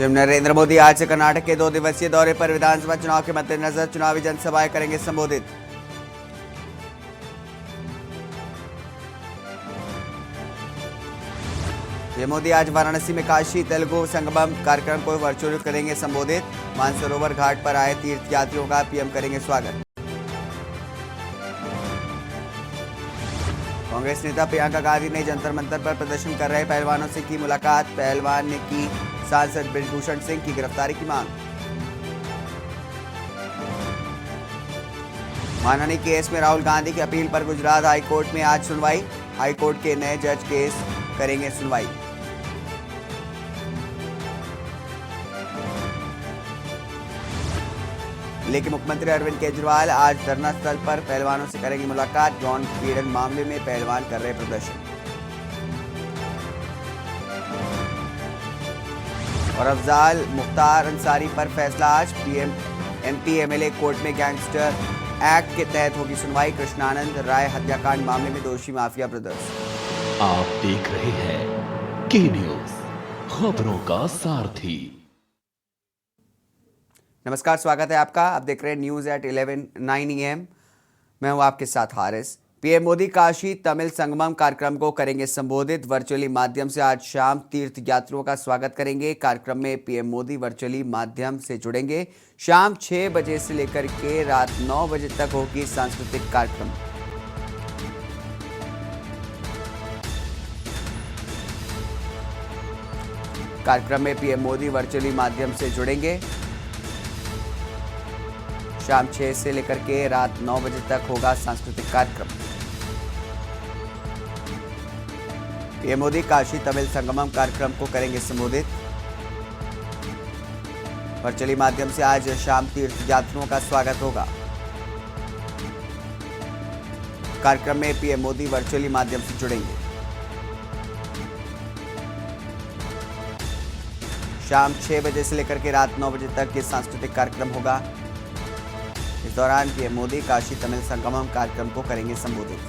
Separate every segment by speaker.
Speaker 1: PM Narendra Modi आज से कर्नाटक के 2 दिवसीय दौरे पर। विधानसभा चुनाव के मद्देनजर चुनावी जनसभाएं करेंगे संबोधित। पीएम मोदी आज वाराणसी में काशी तेलुगु संगमम कार्यक्रम को वर्चुअल करेंगे संबोधित। मानसरोवर घाट पर आए तीर्थयात्रियों का पीएम करेंगे स्वागत। कांग्रेस नेता प्रियंका गांधी ने जंतर मंतर पर प्रदर्शन कर रहे पहलवानों से की मुलाकात। पहलवान ने की सांसद ब्रिजभूषण सिंह की गिरफ्तारी की मांग। मानहानि केस में राहुल गांधी की अपील पर गुजरात हाईकोर्ट में आज सुनवाई। हाईकोर्ट के नए जज केस करेंगे सुनवाई। लेकिन मुख्यमंत्री अरविंद केजरीवाल आज धरना स्थल पर पहलवानों से करेंगे मुलाकात। यौन पीड़न मामले में पहलवान कर रहे प्रदर्शन। और अफजाल मुख्तार अंसारी पर फैसला आज। एमपी एमएलए कोर्ट में गैंगस्टर एक्ट के तहत होगी सुनवाई। कृष्णानंद राय हत्याकांड मामले में दोषी माफिया ब्रदर्स।
Speaker 2: आप देख रहे हैं के न्यूज, खबरों का सारथी।
Speaker 1: नमस्कार, स्वागत है आपका। आप देख रहे हैं न्यूज एट 9 AM। मैं हूं आपके साथ हारिस। पीएम मोदी काशी तमिल संगमम कार्यक्रम को करेंगे संबोधित। वर्चुअली माध्यम से आज शाम तीर्थ यात्रियों का स्वागत करेंगे। कार्यक्रम में पीएम मोदी वर्चुअली माध्यम से जुड़ेंगे। शाम 6 बजे से लेकर के रात 9 बजे तक होगी सांस्कृतिक कार्यक्रम। कार्यक्रम में पीएम मोदी वर्चुअली माध्यम से जुड़ेंगे। शाम 6 से लेकर के रात 9 बजे तक होगा सांस्कृतिक कार्यक्रम। पीएम मोदी काशी तमिल संगमम कार्यक्रम को करेंगे संबोधित। वर्चुअली माध्यम से आज शाम तीर्थ यात्रियों का स्वागत होगा। कार्यक्रम में पीएम मोदी वर्चुअली माध्यम से जुड़ेंगे। शाम 6 बजे से लेकर के रात 9 बजे तक ये सांस्कृतिक कार्यक्रम होगा। इस दौरान पीएम मोदी काशी तमिल संगमम कार्यक्रम को करेंगे संबोधित।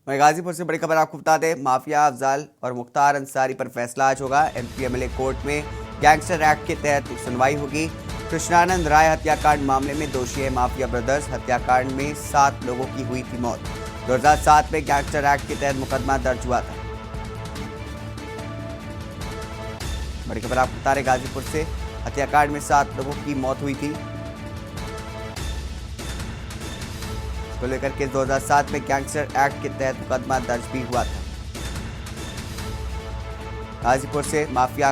Speaker 1: वहीं गाजीपुर से बड़ी खबर आपको बता दें। माफिया अफजाल और मुख्तार अंसारी पर फैसला आज होगा। एमपी एमएलए कोर्ट में गैंगस्टर एक्ट के तहत सुनवाई होगी। कृष्णानंद राय हत्याकांड मामले में दोषी है माफिया ब्रदर्स। हत्याकांड में 7 लोगों की हुई थी मौत। 2007 में गैंगस्टर एक्ट के तहत मुकदमा दर्ज हुआ था। बड़ी खबर आपको बता रहे गाजीपुर से। हत्याकांड में 7 लोगों की मौत हुई थी। को लेकर के 2007 में गैंगस्टर एक्ट के तहत मुकदमा दर्ज भी हुआ था। गाजीपुर से माफिया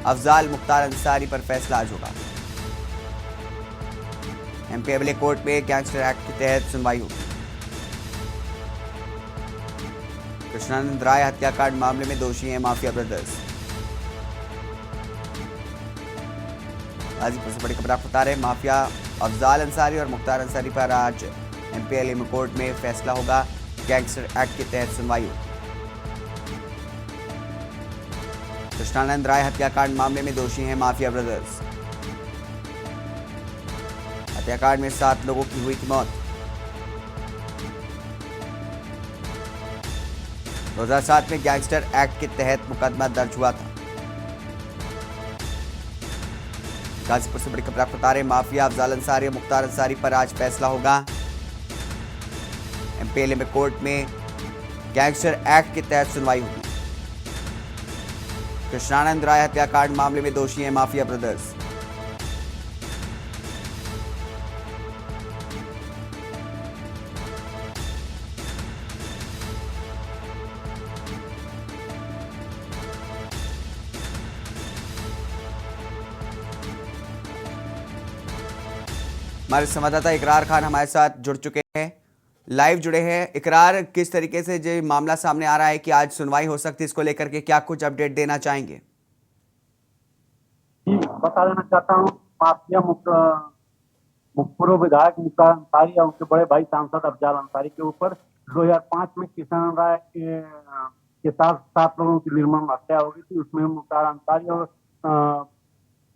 Speaker 1: अफजाल मुख्तार अंसारी पर फैसला आज होगा। एमपी एमएलए कोर्ट में गैंगस्टर एक्ट के तहत सुनवाई होगी। कृष्णानंद राय हत्याकांड मामले में दोषी हैं माफिया ब्रदर्स। गाजीपुर से बड़ी खबर आपको बता रहे हैं। माफिया अफजाल अंसारी और मुख्तार अंसारी पर आज एमपीएलए कोर्ट में फैसला होगा। गैंगस्टर एक्ट के तहत सुनवाई होगी। कृष्णानंद राय हत्याकांड मामले में दोषी हैं माफिया ब्रदर्स। हत्याकांड में 7 लोगों की हुई थी मौत। 2007 में गैंगस्टर एक्ट के तहत मुकदमा दर्ज हुआ था। गाजीपुर से बड़ी खबर आपको बता रहे हैं। माफिया अफजाल अंसारी और मुख्तार अंसारी पर आज फैसला होगा। एमपीएलए में कोर्ट में गैंगस्टर एक्ट के तहत सुनवाई होगी। कृष्णानंद राय हत्याकांड मामले में दोषी हैं माफिया ब्रदर्स। हमारे संवाददाता इकरार खान हमारे साथ जुड़ चुके हैं, लाइव जुड़े हैं। इकरार, किस तरीके से जो मामला सामने आ रहा है कि आज सुनवाई हो सकती है, इसको लेकर के क्या कुछ अपडेट देना चाहेंगे?
Speaker 3: जी, बता देना चाहता हूँ, माफिया पूर्व विधायक मुख्तार अंसारी और उनके बड़े भाई सांसद अफजाल अंसारी के ऊपर 2005 में किशन राय के साथ 7 लोगों की निर्मम हत्या हो गई थी। उसमें मुख्तार अंसारी और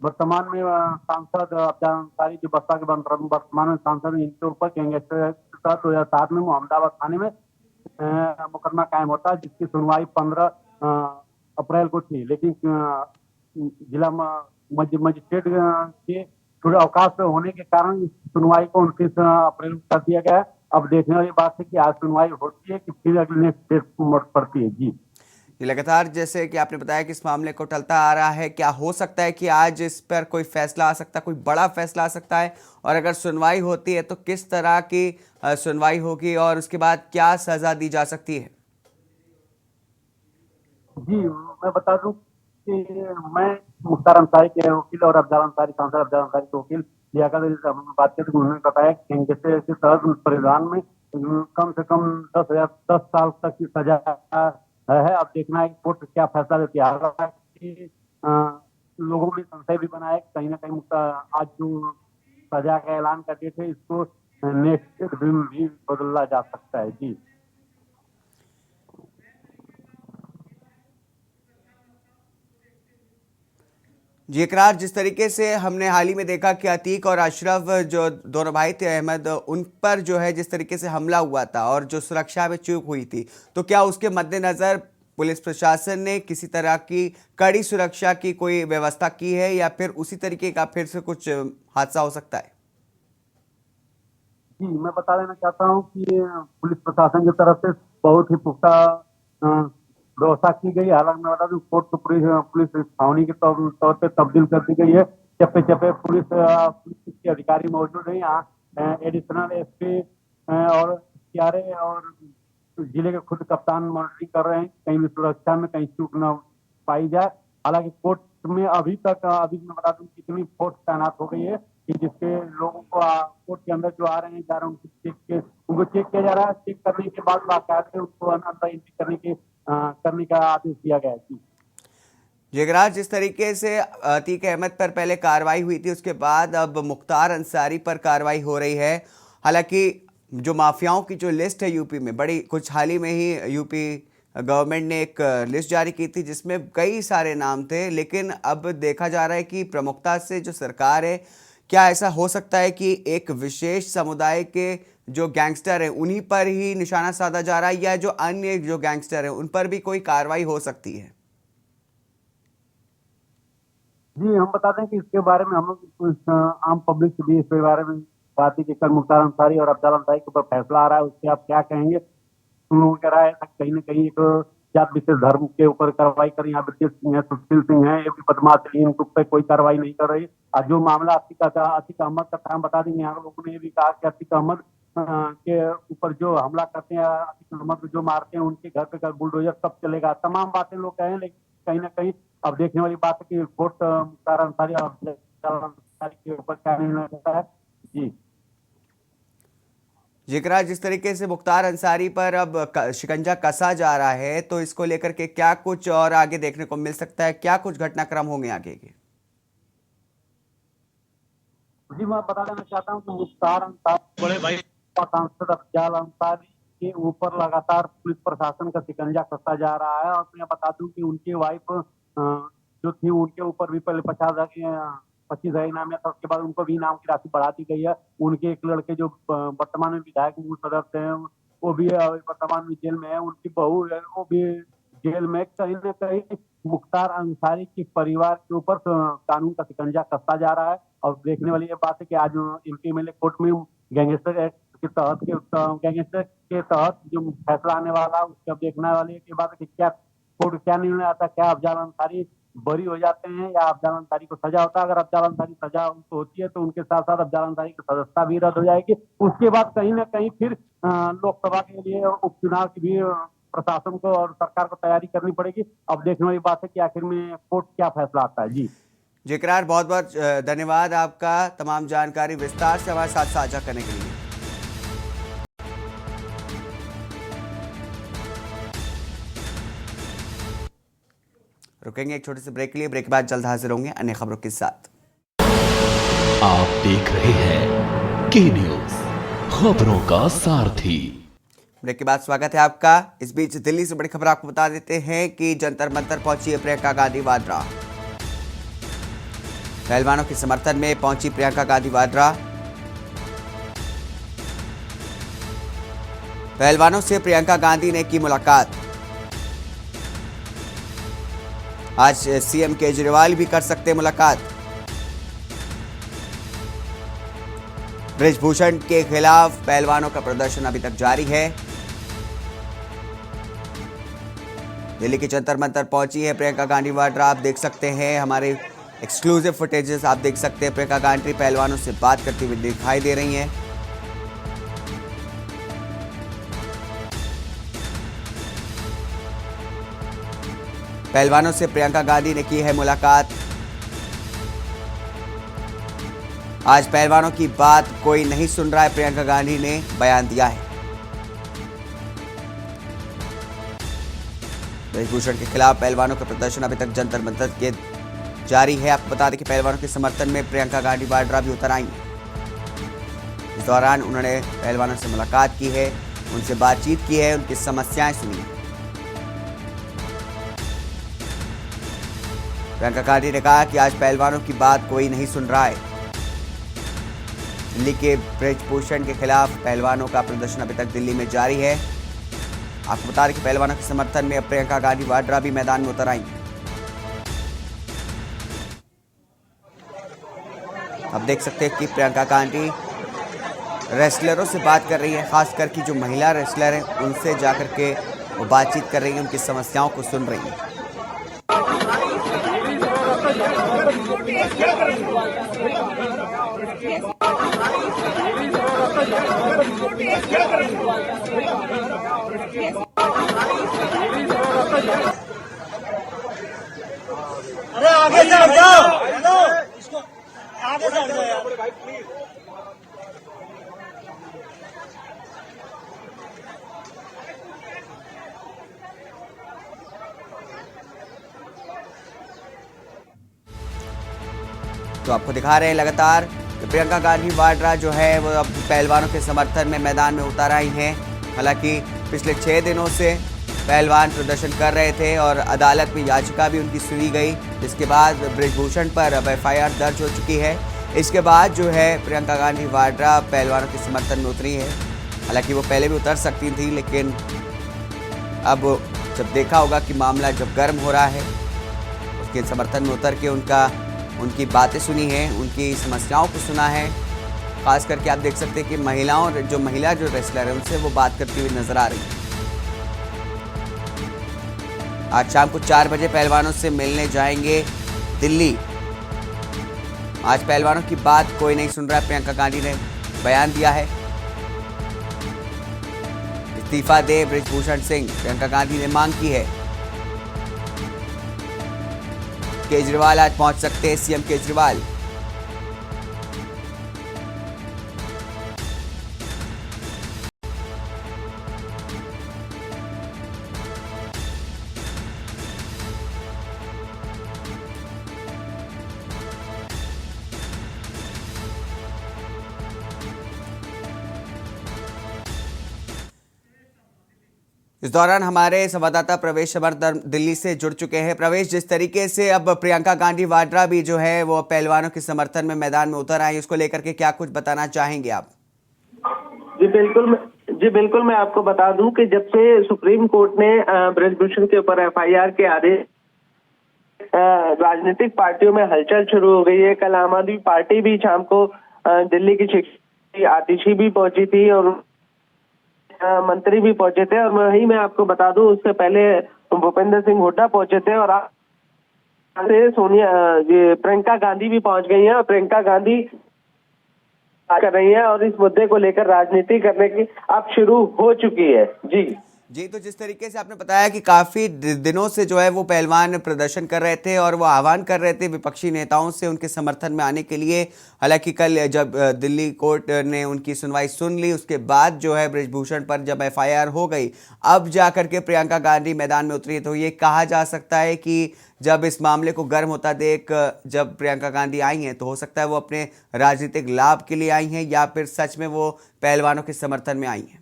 Speaker 3: वर्तमान में सांसद अफजाल अंसारी जो बसपा के वर्तमान में सांसद, इनके ऊपर गैंगस्टर 2007 में मोहम्मदाबाद थाने में मुकदमा कायम होता है, जिसकी सुनवाई 15 अप्रैल को थी। लेकिन जिला मजिस्ट्रेट के थोड़े अवकाश होने के कारण सुनवाई को 29 अप्रैल को कर दिया गया है। अब देखने वाली बात है कि आज सुनवाई होती है कि फिर अगली नेक्स्ट डेट पड़ती है। जी,
Speaker 1: ये लगातार जैसे कि आपने बताया कि इस मामले को टलता आ रहा है, क्या हो सकता है कि आज इस पर कोई फैसला आ सकता है, कोई बड़ा फैसला आ सकता है? और अगर सुनवाई होती है तो किस तरह की सुनवाई होगी और उसके बाद क्या सजा दी जा सकती है?
Speaker 3: जी, मैं बता दूं कि मैं मुख्तार अंसारी के वकील और अफजाल अंसारी, सांसद अफजाल अंसारी के वकील लियाकत अली साहब ने बात की तो उन्होंने बताया कि जैसे इस तहत परिधान में कम से कम 10 साल तक की सजा है। अब देखना है कि कोर्ट क्या फैसला देती है। हालांकि लोगों में संशय भी बना है कहीं ना कहीं आज जो सजा का ऐलान कर दिए थे, इसको नेक्स्ट दिन भी बदला जा सकता है। जी,
Speaker 1: जी इकरार, जिस तरीके से हमने हाल ही में देखा कि अतीक और अशरफ जो दोनों भाई थे अहमद, उन पर जो है जिस तरीके से हमला हुआ था और जो सुरक्षा में चूक हुई थी, तो क्या उसके मद्देनजर पुलिस प्रशासन ने किसी तरह की कड़ी सुरक्षा की कोई व्यवस्था की है या फिर उसी तरीके का फिर से कुछ हादसा हो सकता है?
Speaker 3: जी, मैं बता देना चाहता हूँ कि पुलिस प्रशासन की तरफ से बहुत ही पुख्ता व्यवस्था की गई है। हालांकि मैं बता दूं, कोर्ट को पुलिस छावनी के तौर पे तब्दील कर दी गई है। चप्पे चप्पे पुलिस के अधिकारी मौजूद हैं यहाँ। एडिशनल एसपी और सीआरए और जिले के खुद कप्तान मॉनिटरिंग कर रहे हैं, कहीं भी सुरक्षा में कहीं चूक न पाई जाए। हालांकि कोर्ट में अभी मैं बता दूं कितनी फोर्स तैनात हो गई है कि जिसके लोगों को कोर्ट के अंदर जो आ रहे हैं जा रहे हैं उनको चेक किया जा रहा है। चेक करने के बाद बाकायदे उनको अंदर एंट्री करने का आदेश दिया गया है।
Speaker 1: जगराज, जिस तरीके से अतीक अहमद पर पहले कार्रवाई हुई थी, उसके बाद अब मुख्तार अंसारी पर कार्रवाई हो रही है। हालांकि जो माफियाओं की जो लिस्ट है यूपी में, बड़ी कुछ हाल ही में ही यूपी गवर्नमेंट ने एक लिस्ट जारी की थी जिसमें कई सारे नाम थे, लेकिन अब देखा जा रहा है कि प्रमुखता से जो सरकार है, क्या ऐसा हो सकता है कि एक विशेष समुदाय के जो गैंगस्टर हैं उन्हीं पर ही निशाना साधा जा रहा है, या जो अन्य जो गैंगस्टर हैं उन पर भी कोई कार्रवाई हो सकती है?
Speaker 3: जी, हम बता दें कि इसके बारे में हम लोग आम पब्लिक से भी इसके बारे में बात की कि कल मुख्तार अंसारी और अफजाल अंसारी के ऊपर फैसला आ रहा है, उससे आप क्या कहेंगे? उन लोगों कह रहा है कहीं ना कहीं एक जात विशेष धर्म के ऊपर कार्रवाई कर रही है। ब्रजेश सिंह है, सुशील सिंह है, ये भी बदमाश है, इनके ऊपर कोई कार्रवाई नहीं कर रही। और जो मामला अतीक अहमद का था, हम बता देंगे, यहाँ लोगों ने ये भी कहा कि अतीक अहमद के ऊपर जो हमला करते हैं, अतीक अहमद को जो मारते हैं, उनके घर पे घर बुलडोजर सब चलेगा। तमाम बातें लोग कहें, लेकिन कहीं ना कहीं अब देखने वाली बात है कि कोर्ट मुख्तार अंसारी और अफजाल अंसारी के ऊपर क्या निर्णय लेता है। जी,
Speaker 1: जिक्रा, जिस तरीके से मुख्तार अंसारी पर अब शिकंजा कसा जा रहा है, तो इसको लेकर के क्या कुछ और आगे देखने को मिल सकता है? क्या कुछ घटनाक्रम होंगे आगे के?
Speaker 3: जी, मैं बता देना चाहता हूँ कि मुख्तार अंसारी बड़े भाई सांसद अफजाल अंसारी के ऊपर लगातार पुलिस प्रशासन का शिकंजा कसता जा रहा है। और मैं बता दूं कि उनकी वाइफ जो थी, उनके ऊपर भी पहले 25,000 इनाम था, उसके बाद उनको भी इनाम की राशि बढ़ा दी गई है। उनके एक लड़के जो वर्तमान में विधायक सदस्य हैं, वो भी वर्तमान में जेल में है। उनकी बहू है, वो भी जेल में। कहीं ना कहीं मुख्तार अंसारी के परिवार के ऊपर कानून का शिकंजा कसता जा रहा है। और देखने वाली ये बात है कि आज एमपी एमएलए कोर्ट में गैंगस्टर एक्ट गैंगस्टर के तहत जो फैसला आने वाला, उसके अब देखने वाली की बात है कि क्या कोर्ट क्या निर्णय आता है। क्या अफजाल अंसारी बरी हो जाते हैं या अफजाल अंसारी को सजा होता है? अगर अफजाल अंसारी सजा उनको होती है तो उनके साथ साथ अफजाल अंसारी की सदस्यता भी रद्द हो जाएगी। उसके बाद कहीं ना कहीं फिर लोकसभा के लिए उपचुनाव की भी प्रशासन को और सरकार को तैयारी करनी पड़ेगी। अब देखने वाली बात है कि आखिर में कोर्ट क्या फैसला आता है। जी,
Speaker 1: जी करार, बहुत बहुत धन्यवाद आपका तमाम जानकारी विस्तार से हमारे साथ साझा करने के लिए। रुकेंगे एक छोटे से ब्रेक के लिए, ब्रेक के बाद जल्द हाजिर होंगे अन्य खबरों के साथ।
Speaker 2: आप देख रहे हैं के न्यूज, खबरों का सारथी।
Speaker 1: ब्रेक के बाद स्वागत है आपका। इस बीच दिल्ली से बड़ी खबर आपको बता देते हैं कि जंतर मंतर पहुंची है प्रियंका गांधी वाड्रा। पहलवानों के समर्थन में पहुंची प्रियंका गांधी वाड्रा। पहलवानों से प्रियंका गांधी ने की मुलाकात। आज सीएम केजरीवाल भी कर सकते हैं मुलाकात। ब्रिजभूषण के खिलाफ पहलवानों का प्रदर्शन अभी तक जारी है। दिल्ली के जंतर मंतर पहुंची है प्रियंका गांधी वाड्रा। आप देख सकते हैं हमारे एक्सक्लूसिव फुटेजेस, आप देख सकते हैं प्रियंका गांधी पहलवानों से बात करती हुई दिखाई दे रही हैं। पहलवानों से प्रियंका गांधी ने की है मुलाकात। आज पहलवानों की बात कोई नहीं सुन रहा है, प्रियंका गांधी ने बयान दिया है। ब्रिजभूषण के खिलाफ पहलवानों का प्रदर्शन अभी तक जंतर मंतर के जारी है। आपको बता दें कि पहलवानों के समर्थन में प्रियंका गांधी वाड्रा भी उतर आई। इस दौरान उन्होंने पहलवानों से मुलाकात की है, उनसे बातचीत की है, उनकी समस्याएं सुनी। प्रियंका गांधी ने कहा कि आज पहलवानों की बात कोई नहीं सुन रहा है। दिल्ली के ब्रिजभूषण के खिलाफ पहलवानों का प्रदर्शन अभी तक दिल्ली में जारी है। आपको बता दें कि पहलवानों के समर्थन में अब प्रियंका गांधी वाड्रा भी मैदान में उतर आई। अब देख सकते हैं कि प्रियंका गांधी रेसलरों से बात कर रही है, खासकर की जो महिला रेसलर हैं उनसे जाकर के वो बातचीत कर रही है, उनकी समस्याओं को सुन रही है।
Speaker 4: अरे आगे से हट जाओ, हेलो, इसको आगे से हट जाओ यार भाई प्लीज।
Speaker 1: तो आपको दिखा रहे हैं लगातार कि प्रियंका गांधी वाड्रा जो है वो अब पहलवानों के समर्थन में मैदान में उतर आई हैं। हालांकि पिछले 6 दिनों से पहलवान प्रदर्शन कर रहे थे और अदालत में याचिका भी उनकी सुनी गई, जिसके बाद ब्रिजभूषण पर अब एफआईआर दर्ज हो चुकी है। इसके बाद जो है प्रियंका गांधी वाड्रा पहलवानों के समर्थन में उतरी है। हालांकि वो पहले भी उतर सकती थी, लेकिन अब जब देखा होगा कि मामला जब गर्म हो रहा है, उसके समर्थन में उतर के उनकी बातें सुनी हैं, उनकी समस्याओं को सुना है। खास करके आप देख सकते हैं कि महिला जो रेसलर है उनसे वो बात करती हुई नजर आ रही है। आज शाम को 4 बजे पहलवानों से मिलने जाएंगे दिल्ली। आज पहलवानों की बात कोई नहीं सुन रहा है, प्रियंका गांधी ने बयान दिया है। इस्तीफा दे ब्रिजभूषण सिंह, प्रियंका गांधी ने मांग की है। केजरीवाल आज पहुंच सकते हैं, सीएम केजरीवाल। इस दौरान हमारे संवाददाता प्रवेश समर दिल्ली से जुड़ चुके हैं। प्रवेश, जिस तरीके से अब प्रियंका गांधी वाड्रा भी जो है वो पहलवानों के समर्थन में मैदान में उतर आई, उसको लेकर के क्या कुछ बताना चाहेंगे आप?
Speaker 5: जी बिल्कुल मैं आपको बता दूं कि जब से सुप्रीम कोर्ट ने ब्रिजभूषण के ऊपर एफआईआर के आदेश, राजनीतिक पार्टियों में हलचल शुरू हो गई है। कल आम आदमी पार्टी भी शाम को दिल्ली की शिक्षा आतिशी भी पहुंची थी और मंत्री भी पहुंचे थे, और वही मैं आपको बता दूं उससे पहले भूपेंद्र सिंह हुड्डा पहुंचे थे और प्रियंका गांधी भी पहुंच गई हैं और प्रियंका गांधी कर रही है और इस मुद्दे को लेकर राजनीति करने की अब शुरू हो चुकी है। जी
Speaker 1: जी, तो जिस तरीके से आपने बताया कि काफी दिनों से जो है वो पहलवान प्रदर्शन कर रहे थे और वो आह्वान कर रहे थे विपक्षी नेताओं से उनके समर्थन में आने के लिए। हालांकि कल जब दिल्ली कोर्ट ने उनकी सुनवाई सुन ली, उसके बाद जो है बृजभूषण पर जब एफआईआर हो गई, अब जाकर के प्रियंका गांधी मैदान में उतरी। तो ये कहा जा सकता है कि जब इस मामले को गर्म होता देख जब प्रियंका गांधी आई हैं, तो हो सकता है वो अपने राजनीतिक लाभ के लिए आई हैं या फिर सच में वो पहलवानों के समर्थन में आई हैं।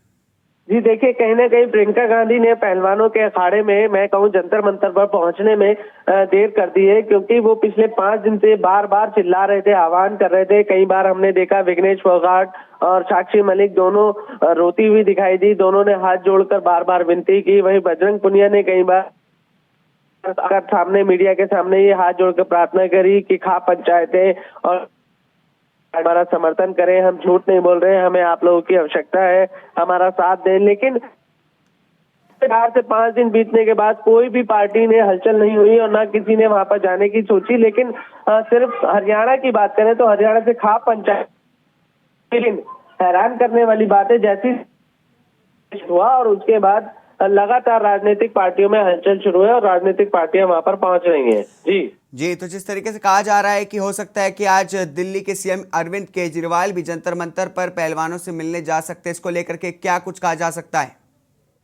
Speaker 5: जी देखिए, कहीं ना कहीं प्रियंका गांधी ने पहलवानों के अखाड़े में, मैं कहूँ जंतर मंतर पर पहुंचने में देर कर दी है, क्योंकि वो पिछले 5 दिन से बार बार चिल्ला रहे थे, आह्वान कर रहे थे। कई बार हमने देखा विघ्नेश फोगाट और साक्षी मलिक दोनों रोती हुई दिखाई दी, दोनों ने हाथ जोड़कर बार बार विनती की। वहीं बजरंग पुनिया ने कई बार सामने मीडिया के सामने ये हाथ जोड़कर प्रार्थना करी कि खा पंचायतें और हमारा समर्थन करें, हम झूठ नहीं बोल रहे हैं, हमें आप लोगों की आवश्यकता है, हमारा साथ दें। लेकिन 4 से 5 दिन बीतने के बाद कोई भी पार्टी ने हलचल नहीं हुई और ना किसी ने वहां पर जाने की सोची। लेकिन सिर्फ हरियाणा की बात करें तो हरियाणा से खाप पंचायत, लेकिन हैरान करने वाली बात है, जैसी हुआ और उसके बाद लगातार राजनीतिक पार्टियों में हलचल शुरू है और राजनीतिक पार्टियां वहां पर पहुंच रही हैं। जी,
Speaker 1: तो जिस तरीके से कहा जा रहा है कि हो सकता है कि आज दिल्ली के सीएम अरविंद केजरीवाल भी जंतर मंतर पर पहलवानों से मिलने जा सकते हैं, इसको लेकर के क्या कुछ कहा जा सकता है?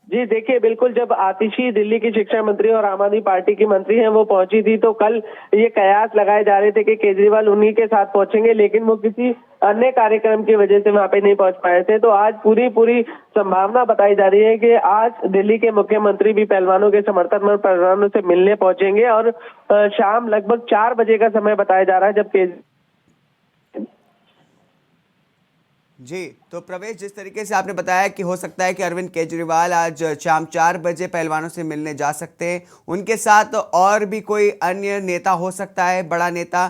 Speaker 5: जी देखिए, बिल्कुल, जब आतिशी दिल्ली की शिक्षा मंत्री और आम आदमी पार्टी की मंत्री हैं वो पहुंची थी, तो कल ये कयास लगाए जा रहे थे कि केजरीवाल उन्हीं के साथ पहुंचेंगे, लेकिन वो किसी अन्य कार्यक्रम की वजह से वहां पे नहीं पहुंच पाए थे। तो आज पूरी संभावना बताई जा रही है कि आज दिल्ली के मुख्यमंत्री भी पहलवानों के समर्थन में पहलवानों से मिलने पहुंचेंगे और शाम लगभग 4 बजे का समय बताया जा रहा है जब
Speaker 1: जी, तो प्रवेश, जिस तरीके से आपने बताया कि हो सकता है कि अरविंद केजरीवाल आज शाम 4 बजे पहलवानों से मिलने जा सकते हैं, उनके साथ और भी कोई अन्य नेता हो सकता है, बड़ा नेता?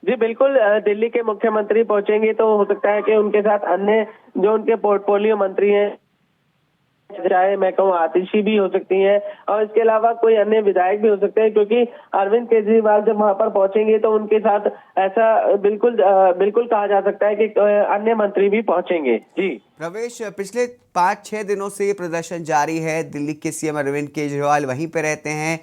Speaker 5: जी बिल्कुल, दिल्ली के मुख्यमंत्री पहुंचेंगे तो हो सकता है कि उनके साथ अन्य जो उनके पोर्टफोलियो मंत्री हैं, चाहे मैं कहूँ आतिशी भी हो सकती हैं और इसके अलावा कोई अन्य विधायक भी हो सकते हैं, क्योंकि अरविंद केजरीवाल जब वहां पर पहुंचेंगे तो उनके साथ ऐसा बिल्कुल कहा जा सकता है कि अन्य मंत्री भी पहुंचेंगे। जी
Speaker 1: प्रवेश, पिछले 5-6 दिनों से ये प्रदर्शन जारी है, दिल्ली के सीएम अरविंद केजरीवाल वहीं पे रहते हैं।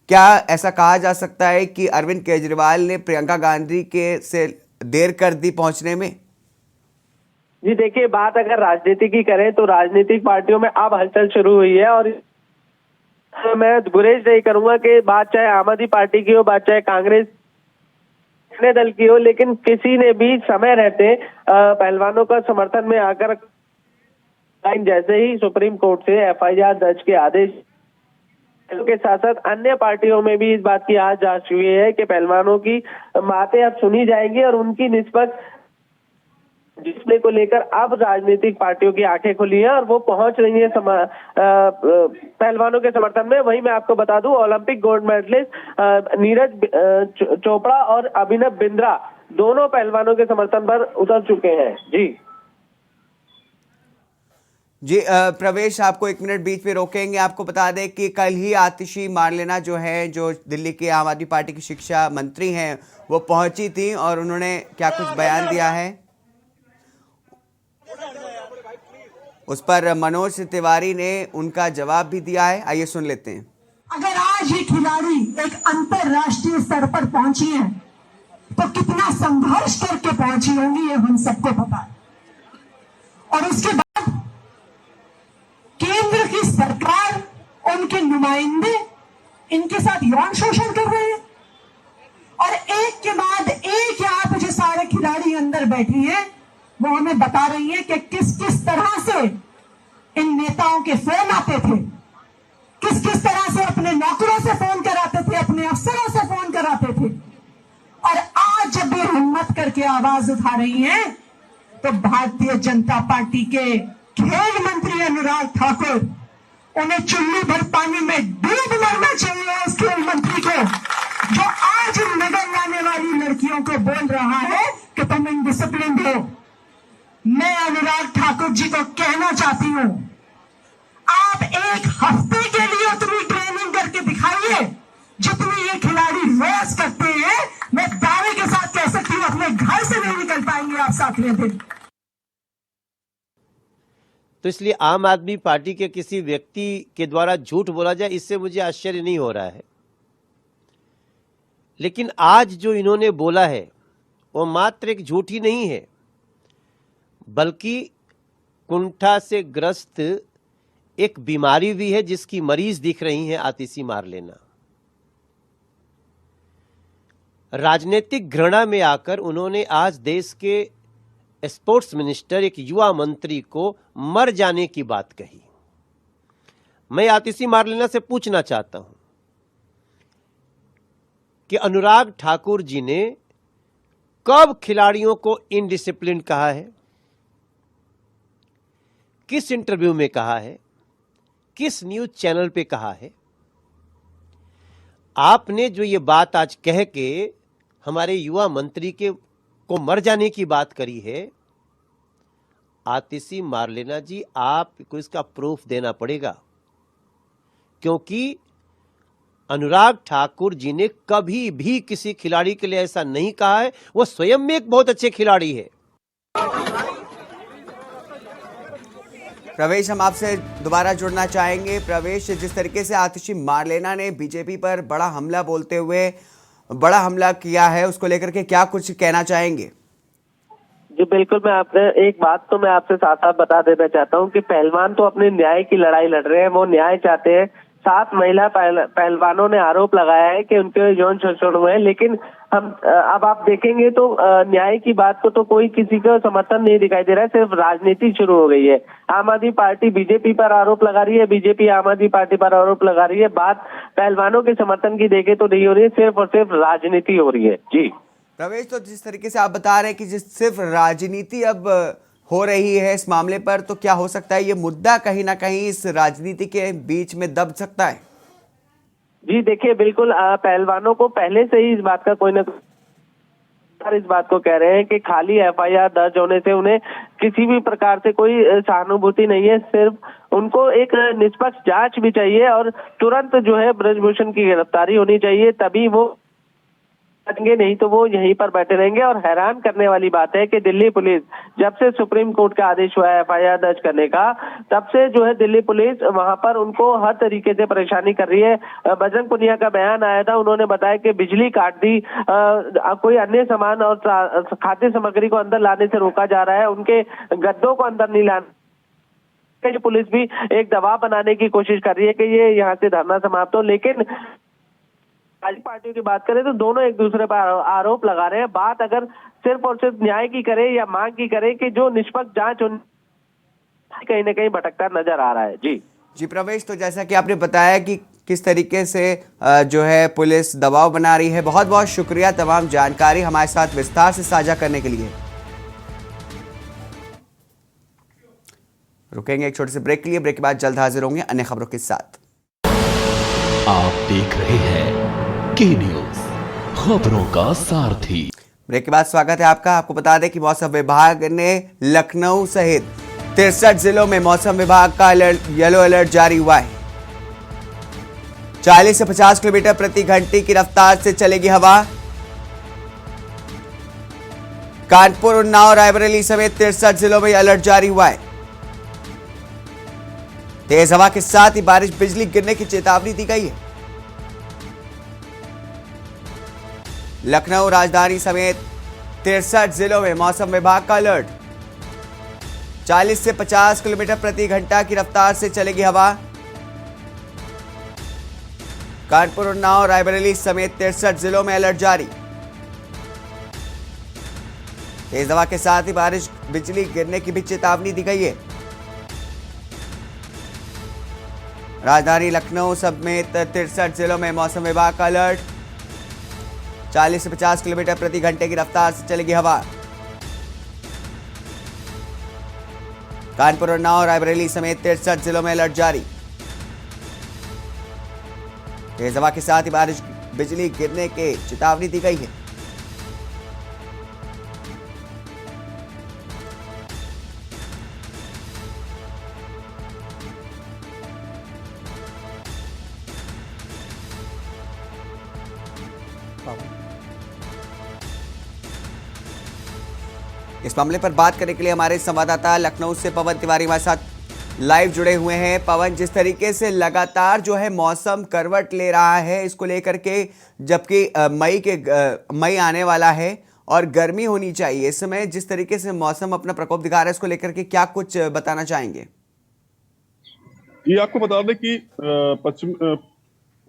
Speaker 1: क्या ऐसा कहा जा सकता है कि अरविंद केजरीवाल ने प्रियंका गांधी के से देर कर दी पहुंचने में?
Speaker 5: जी देखिए, बात अगर राजनीति की करें तो राजनीतिक पार्टियों में अब हलचल शुरू हुई है और मैं गुरेज नहीं करूंगा कि बात चाहे आम आदमी पार्टी की हो, बात चाहे कांग्रेस दल की हो, लेकिन किसी ने भी समय रहते पहलवानों का समर्थन में आकर, जैसे ही सुप्रीम कोर्ट से एफआईआर दर्ज के आदेश के साथ साथ अन्य पार्टियों में भी इस बात की आज जांच हुई है कि पहलवानों की बातें अब सुनी जाएंगी और उनकी निष्पक्ष जिसने को लेकर अब राजनीतिक पार्टियों की आंखें खुली हैं और वो पहुंच रही है पहलवानों के समर्थन में। वहीं मैं आपको बता दूं, Olympic gold medallist Neeraj Chopra और अभिनव बिंद्रा दोनों पहलवानों के समर्थन पर उतर चुके हैं।
Speaker 1: जी प्रवेश, आपको 1 मिनट बीच में रोकेंगे। आपको बता दें कि कल ही आतिशी मार्लेना जो है, जो दिल्ली के आम आदमी पार्टी की शिक्षा मंत्री हैं, वो पहुंची थी और उन्होंने क्या कुछ बयान दिया है, उस पर मनोज तिवारी ने उनका जवाब भी दिया है। आइए सुन लेते हैं।
Speaker 6: अगर आज ये खिलाड़ी एक अंतरराष्ट्रीय स्तर पर पहुंची हैं, तो कितना संघर्ष करके पहुंची होंगी ये हम सबको पता है। और उसके बाद केंद्र की सरकार, उनके नुमाइंदे इनके साथ यौन शोषण कर रहे हैं और एक के बाद एक यहाँ पे जो सारे खिलाड़ी अंदर बैठी हैं वो हमें बता रही है कि किस किस तरह से इन नेताओं के फोन आते थे, किस किस तरह से अपने नौकरों से फोन कराते थे, अपने अफसरों से फोन कराते थे। और आज जब भी हिम्मत करके आवाज उठा रही हैं तो भारतीय जनता पार्टी के खेल मंत्री अनुराग ठाकुर, उन्हें चुल्लू भर पानी में डूब मरना चाहिए उस खेल मंत्री को जो आज इन निगल आने वाली लड़कियों को बोल रहा है कि तुम इनडिसिप्लिन हो। मैं अनुराग ठाकुर जी को कहना चाहती हूं, आप 1 हफ्ते के लिए उतनी ट्रेनिंग करके दिखाइए जितनी ये खिलाड़ी रोज करते हैं। मैं दावे के साथ कह सकती हूं अपने घर से नहीं निकल पाएंगे आप 7वें दिन।
Speaker 7: तो इसलिए आम आदमी पार्टी के किसी व्यक्ति के द्वारा झूठ बोला जाए, इससे मुझे आश्चर्य नहीं हो रहा है। लेकिन आज जो इन्होंने बोला है वो मात्र एक झूठ ही नहीं है, बल्कि कुंठा से ग्रस्त एक बीमारी भी है जिसकी मरीज दिख रही है आतिशी मारलेना। राजनीतिक घृणा में आकर उन्होंने आज देश के स्पोर्ट्स मिनिस्टर, एक युवा मंत्री को मर जाने की बात कही। मैं आतिशी मारलेना से पूछना चाहता हूं कि अनुराग ठाकुर जी ने कब खिलाड़ियों को इनडिसिप्लिन कहा है, किस इंटरव्यू में कहा है, किस न्यूज चैनल पे कहा है? आपने जो ये बात आज कह के हमारे युवा मंत्री को मर जाने की बात करी है, आतिशी मारलेना जी, आपको इसका प्रूफ देना पड़ेगा, क्योंकि अनुराग ठाकुर जी ने कभी भी किसी खिलाड़ी के लिए ऐसा नहीं कहा है। वो स्वयं में एक बहुत अच्छे खिलाड़ी है।
Speaker 1: प्रवेश, हम आपसे दोबारा जुड़ना चाहेंगे। प्रवेश, जिस तरीके से आतिशी मारलेना ने बीजेपी पर बड़ा हमला बोलते हुए बड़ा हमला किया है, उसको लेकर के क्या कुछ कहना चाहेंगे?
Speaker 5: जी बिल्कुल, एक बात तो मैं आपसे साफ साफ बता देना चाहता हूँ कि पहलवान तो अपने न्याय की लड़ाई लड़ रहे हैं, वो न्याय चाहते हैं। 7 महिला पहलवानों ने आरोप लगाया है कि उनके यौन शोषण हुए हैं, लेकिन अब आप देखेंगे तो न्याय की बात को तो कोई किसी का समर्थन नहीं दिखाई दे रहा है, सिर्फ राजनीति शुरू हो गई है। आम आदमी पार्टी बीजेपी पर आरोप लगा रही है, बीजेपी आम आदमी पार्टी पर आरोप लगा रही है। बात पहलवानों के समर्थन की देखे तो नहीं हो रही है, सिर्फ और सिर्फ राजनीति हो रही है। जी
Speaker 1: प्रवेश, तो जिस तरीके से आप बता रहे हैं कि जिस सिर्फ राजनीति अब हो रही है इस मामले पर, तो क्या हो सकता है ये मुद्दा कहीं ना कहीं इस राजनीति के बीच में दब सकता है?
Speaker 5: जी देखिए, बिल्कुल पहलवानों को पहले से ही इस बात का कोई ना कोई इस बात को कह रहे हैं कि खाली एफआईआर दर्ज होने से उन्हें किसी भी प्रकार से कोई सहानुभूति नहीं है। सिर्फ उनको एक निष्पक्ष जांच भी चाहिए और तुरंत जो है ब्रजभूषण की गिरफ्तारी होनी चाहिए, तभी वो नहीं तो वो यहीं पर बैठे रहेंगे। और हैरान करने वाली बात है कि दिल्ली पुलिस, जब से सुप्रीम कोर्ट का आदेश हुआ है एफआईआर दर्ज करने का, तब से जो है दिल्ली पुलिस वहां पर उनको हर तरीके से परेशानी कर रही है। बजरंग पुनिया का बयान आया था, उन्होंने बताया कि बिजली काट दी, कोई अन्य सामान और खाद्य सामग्री को अंदर लाने से रोका जा रहा है, उनके गद्दों को अंदर नहीं लाना। पुलिस भी एक दबाव बनाने की कोशिश कर रही है कि ये यहाँ से धरना समाप्त हो, लेकिन पार्टियों की बात करें तो दोनों एक दूसरे पर आरोप लगा रहे हैं। बात अगर सिर्फ और सिर्फ न्याय की करे या मांग की करे कि जो निष्पक्ष जांच कहीं ना कहीं भटकता नजर आ रहा है। जी
Speaker 1: प्रवेश, तो जैसा कि आपने बताया कि किस तरीके से जो है पुलिस दबाव बना रही है, बहुत बहुत शुक्रिया तमाम जानकारी हमारे साथ विस्तार से साझा करने के लिए। रुकेंगे एक छोटे से ब्रेक के लिए, ब्रेक के बाद जल्द हाजिर होंगे अन्य खबरों के साथ।
Speaker 2: आप देख रहे हैं के न्यूज, खबरों का सारथी।
Speaker 1: ब्रेक के बाद स्वागत है आपका। आपको बता दें कि मौसम विभाग ने लखनऊ सहित 63 जिलों में मौसम विभाग का येलो अलर्ट जारी हुआ है। 40 से 50 किलोमीटर प्रति घंटे की रफ्तार से चलेगी हवा। कानपुर, उन्नाव, रायबरेली समेत 63 जिलों में अलर्ट जारी हुआ है। तेज हवा के साथ ही बारिश, बिजली गिरने की चेतावनी दी गई है। लखनऊ, राजधानी समेत 63 जिलों में मौसम विभाग का अलर्ट। 40 से 50 किलोमीटर प्रति घंटा की रफ्तार से चलेगी हवा। कानपुर, उन्नाव, रायबरेली समेत 63 जिलों में अलर्ट जारी। तेज हवा के साथ ही बारिश, बिजली गिरने की भी चेतावनी दी गई है। राजधानी लखनऊ समेत 63 जिलों में मौसम विभाग का अलर्ट। 40 से 50 किलोमीटर प्रति घंटे की रफ्तार से चलेगी हवा। कानपुर, उन्नाव, रायबरेली समेत 63 जिलों में अलर्ट जारी। तेज हवा के साथ ही बारिश, बिजली गिरने की चेतावनी दी गई है। इस मामले पर बात करने के लिए हमारे संवाददाता लखनऊ से पवन तिवारी हमारे साथ लाइव जुड़े हुए हैं। पवन, जिस तरीके से लगातार जो है मौसम करवट ले रहा है इसको लेकर के, जबकि मई आने वाला है और गर्मी होनी चाहिए, इस समय जिस तरीके से मौसम अपना प्रकोप दिखा रहा है इसको लेकर के क्या कुछ बताना चाहेंगे?
Speaker 8: ये आपको बता दें कि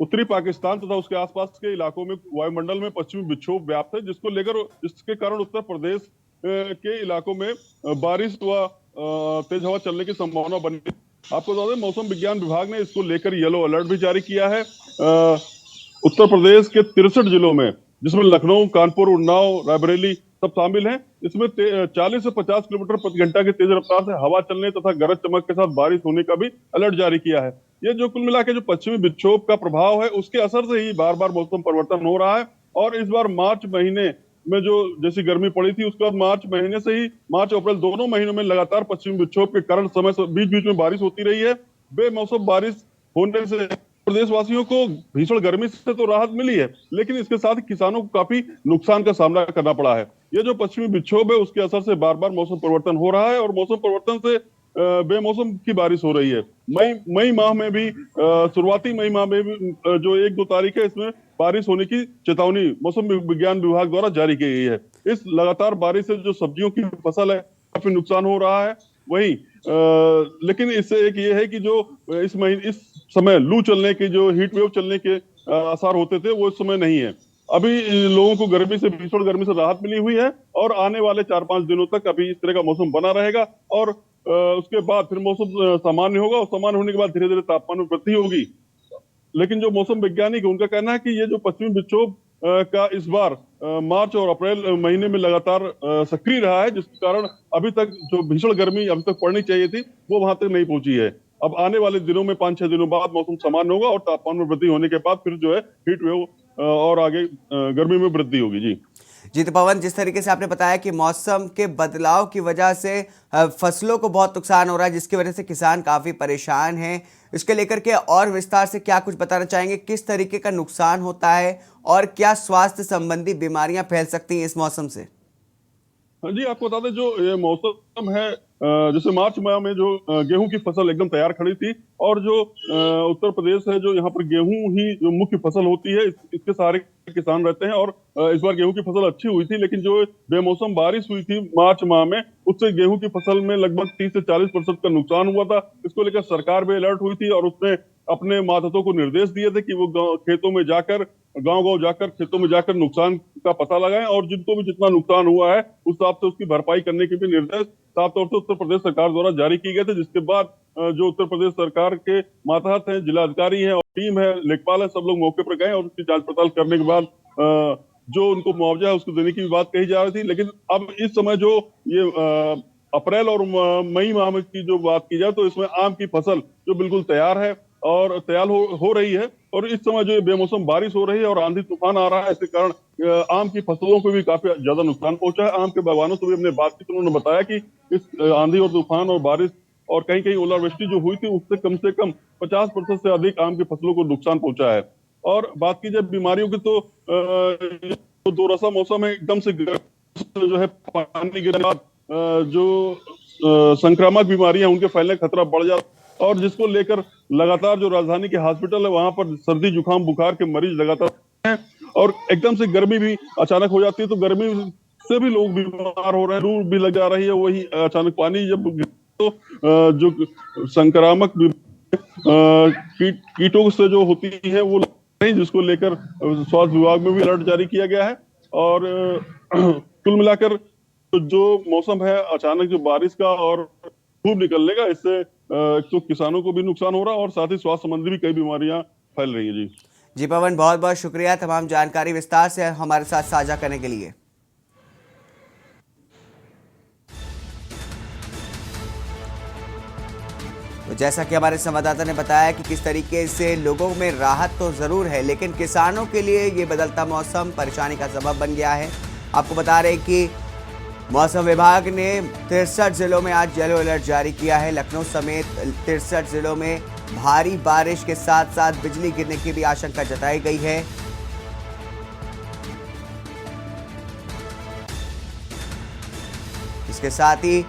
Speaker 8: उत्तरी पाकिस्तान तथा उसके आसपास के इलाकों में वायुमंडल में पश्चिमी विक्षोभ व्याप्त है, जिसके कारण उत्तर प्रदेश के इलाकों में बारिश व तेज हवा चलने की संभावना बनी। आपको बता दें मौसम विज्ञान विभाग ने इसको लेकर येलो अलर्ट भी जारी किया है। उत्तर प्रदेश के 63 जिलों में, जिसमें लखनऊ, कानपुर, उन्नाव, रायबरेली सब शामिल हैं। इसमें 40 से 50 किलोमीटर प्रति घंटा की तेज रफ्तार से हवा चलने तथा गरज चमक के साथ बारिश होने का भी अलर्ट जारी किया है। ये जो कुल मिला के जो पश्चिमी विक्षोभ का प्रभाव है उसके असर से ही बार बार मौसम परिवर्तन हो रहा है। और इस बार मार्च महीने में जो जैसी गर्मी पड़ी थी उसके बाद मार्च महीने से ही, मार्च अप्रैल दोनों महीनों में लगातार पश्चिमी विक्षोभ के कारण समय से बीच बीच में बारिश होती रही है। बेमौसम बारिश होने से प्रदेशवासियों को भीषण गर्मी से तो राहत मिली है, लेकिन इसके साथ किसानों को काफी नुकसान का सामना करना पड़ा है। ये जो पश्चिमी विक्षोभ है उसके असर से बार बार मौसम परिवर्तन हो रहा है और मौसम परिवर्तन से बेमौसम की बारिश हो रही है। मई माह में भी, शुरुआती मई माह में भी जो 1-2 तारीख है, इसमें बारिश होने की चेतावनी मौसम विज्ञान विभाग द्वारा जारी की गई है। इस लगातार बारिश से जो सब्जियों की फसल है काफी नुकसान हो रहा है। वहीं लेकिन इससे एक ये है कि जो इस समय लू चलने की, जो हीट वेव चलने के आसार होते थे वो इस समय नहीं है। अभी लोगों को गर्मी से, भीषण गर्मी से राहत मिली हुई है और आने वाले 4-5 दिनों तक अभी इस तरह का मौसम बना रहेगा और उसके बाद फिर मौसम सामान्य होगा और सामान्य होने के बाद धीरे धीरे तापमान में वृद्धि होगी। लेकिन जो मौसम वैज्ञानिक है उनका कहना है कि ये जो पश्चिमी विक्षोभ का इस बार मार्च और अप्रैल महीने में लगातार सक्रिय रहा है, जिसके कारण अभी तक जो भीषण गर्मी अभी तक पड़नी चाहिए थी वो वहां तक नहीं पहुंची है। अब आने वाले दिनों में 5-6 दिनों बाद मौसम सामान्य होगा और तापमान में वृद्धि होने के बाद फिर जो है हीट वेव और आगे गर्मी में वृद्धि होगी। जी
Speaker 1: तो पवन, जिस तरीके से आपने बताया कि मौसम के बदलाव की वजह से फसलों को बहुत नुकसान हो रहा है, जिसकी वजह से किसान काफी परेशान हैं, इसके लेकर के और विस्तार से क्या कुछ बताना चाहेंगे? किस तरीके का नुकसान होता है और क्या स्वास्थ्य संबंधी बीमारियां फैल सकती हैं इस मौसम से?
Speaker 8: हाँ जी, आपको बता दें जो ये मौसम है, जैसे मार्च माह में जो गेहूं की फसल एकदम तैयार खड़ी थी और जो उत्तर प्रदेश है, जो यहाँ पर गेहूं ही जो मुख्य फसल होती है, इसके सारे किसान रहते हैं और इस बार गेहूं की फसल अच्छी हुई थी। लेकिन जो बेमौसम बारिश हुई थी मार्च माह में, उससे गेहूं की फसल में लगभग 30 से 40% का नुकसान हुआ था। इसको लेकर सरकार भी अलर्ट हुई थी और उसने अपने मातहतों को निर्देश दिए थे कि वो खेतों में जाकर, गांव-गांव जाकर, खेतों में जाकर नुकसान का पता लगाएं और जिनको भी जितना नुकसान हुआ है उस हिसाब से उसकी भरपाई करने के भी निर्देश साफ तौर से उत्तर प्रदेश सरकार द्वारा जारी किए गए थे। जिसके बाद जो उत्तर प्रदेश सरकार के मातहत हैं, जिलाधिकारी हैं और टीम है, लेखपाल है, सब लोग मौके पर गए और उसकी जांच पड़ताल करने के बाद जो उनको मुआवजा है उसको देने की भी बात कही जा रही थी। लेकिन अब इस समय जो ये अप्रैल और मई माह में की जो बात की जाए तो इसमें आम की फसल जो बिल्कुल तैयार है और तैयार हो रही है और इस समय जो बेमौसम बारिश हो रही है और आंधी तूफान आ रहा है, इसके कारण आम की फसलों को भी काफी ज्यादा नुकसान पहुंचा है। आम के बागानों से भी हमने बात की तो उन्होंने बताया कि इस आंधी और तूफान और बारिश और कहीं कहीं ओलावृष्टि जो हुई थी उससे कम 50% से अधिक आम की फसलों को नुकसान पहुंचा है। और बात की जाए बीमारियों की तो दो रसा मौसम है, एकदम से जो है पानी गिरने के बाद जो संक्रामक बीमारियां उनके फैलने का खतरा बढ़ जाता और जिसको लेकर लगातार जो राजधानी के हॉस्पिटल है वहां पर सर्दी जुकाम बुखार के मरीज लगातार हैं और एकदम से गर्मी भी अचानक हो जाती है तो गर्मी से भी लोग बीमार हो रहे हैं, लू भी लग जा रही है। वही अचानक पानी जब तो जो संक्रामक कीटों से जो होती है वो नहीं, जिसको लेकर स्वास्थ्य विभाग में भी अलर्ट जारी किया गया है। और कुल मिलाकर जो मौसम है, अचानक जो बारिश का और धूप निकलने का, इससे तो किसानों को भी नुकसान हो रहा है और साथ ही स्वास्थ्य संबंधी भी कई बीमारियां फैल रही हैं।
Speaker 1: जी पवन, बहुत बहुत शुक्रिया तमाम जानकारी विस्तार से हमारे साथ साझा करने के लिए। तो जैसा कि हमारे संवाददाता ने बताया कि किस तरीके से लोगों में राहत तो जरूर है, लेकिन किसानों के लिए ये बदलता मौसम परेशानी का सबब बन गया है। आपको बता रहे कि मौसम विभाग ने 63 जिलों में आज येलो अलर्ट जारी किया है। लखनऊ समेत 63 जिलों में भारी बारिश के साथ साथ बिजली गिरने की भी आशंका जताई गई है। इसके साथ ही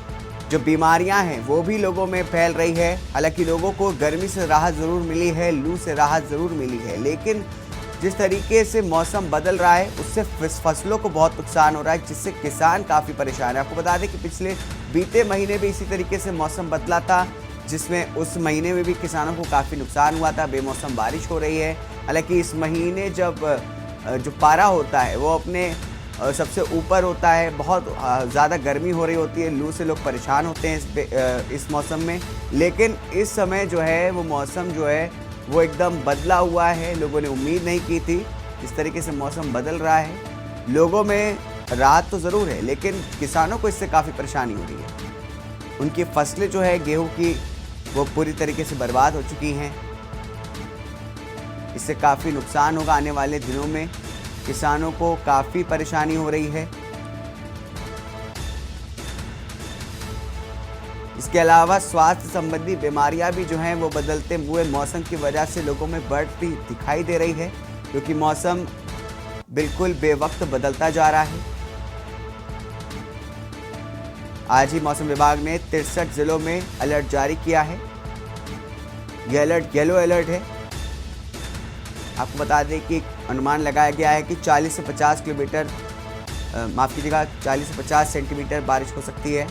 Speaker 1: जो बीमारियां हैं वो भी लोगों में फैल रही है। हालांकि लोगों को गर्मी से राहत ज़रूर मिली है, लू से राहत ज़रूर मिली है, लेकिन जिस तरीके से मौसम बदल रहा है उससे फसलों को बहुत नुकसान हो रहा है, जिससे किसान काफ़ी परेशान है। आपको बता दें कि पिछले बीते महीने भी इसी तरीके से मौसम बदला था, जिसमें उस महीने में भी किसानों को काफ़ी नुकसान हुआ था। बेमौसम बारिश हो रही है। हालांकि इस महीने जब जो पारा होता है वो अपने सबसे ऊपर होता है, बहुत ज़्यादा गर्मी हो रही होती है, लू से लोग परेशान होते हैं इस मौसम में। लेकिन इस समय जो है वो मौसम जो है वो एकदम बदला हुआ है। लोगों ने उम्मीद नहीं की थी। जिस तरीके से मौसम बदल रहा है, लोगों में राहत तो ज़रूर है, लेकिन किसानों को इससे काफ़ी परेशानी हो रही है। उनकी फसलें जो है गेहूं की वो पूरी तरीके से बर्बाद हो चुकी हैं। इससे काफ़ी नुकसान होगा आने वाले दिनों में। किसानों को काफ़ी परेशानी हो रही है। इसके अलावा स्वास्थ्य संबंधी बीमारियां भी जो हैं वो बदलते हुए मौसम की वजह से लोगों में बढ़ती दिखाई दे रही है, क्योंकि मौसम बिल्कुल बेवक्त बदलता जा रहा है। आज ही मौसम विभाग ने 63 जिलों में अलर्ट जारी किया है। यह अलर्ट येलो अलर्ट है। आपको बता दें कि अनुमान लगाया गया है कि 40 से 50 किलोमीटर माफ़ कीजिएगा 40 से 50 सेंटीमीटर बारिश हो सकती है।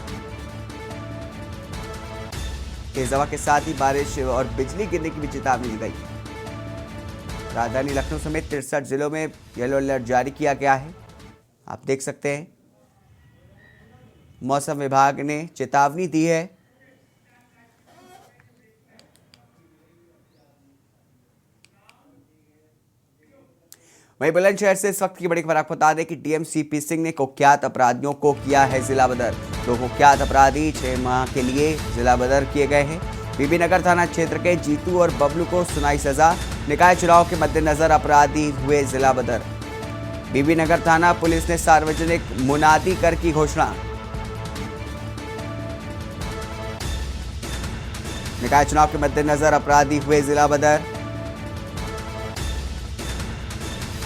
Speaker 1: तेज हवा के साथ ही बारिश और बिजली गिरने की भी चेतावनी दी गई है। राजधानी लखनऊ समेत 63 जिलों में येलो अलर्ट जारी किया गया है। आप देख सकते हैं मौसम विभाग ने चेतावनी दी है। वहीं बुलंदशहर से इस वक्त की बड़ी खबर आपको बता दें कि डीएम सीपी सिंह ने कुख्यात अपराधियों को किया है जिला बदर। दो कुख्यात अपराधी 6 माह के लिए जिला बदर किए गए हैं। बीबी नगर थाना क्षेत्र के जीतू और बबलू को सुनाई सजा। निकाय चुनाव के मद्देनजर अपराधी हुए जिला बदर। बीबी नगर थाना पुलिस ने सार्वजनिक मुनादी कर की घोषणा। निकाय चुनाव के मद्देनजर अपराधी हुए जिला बदर।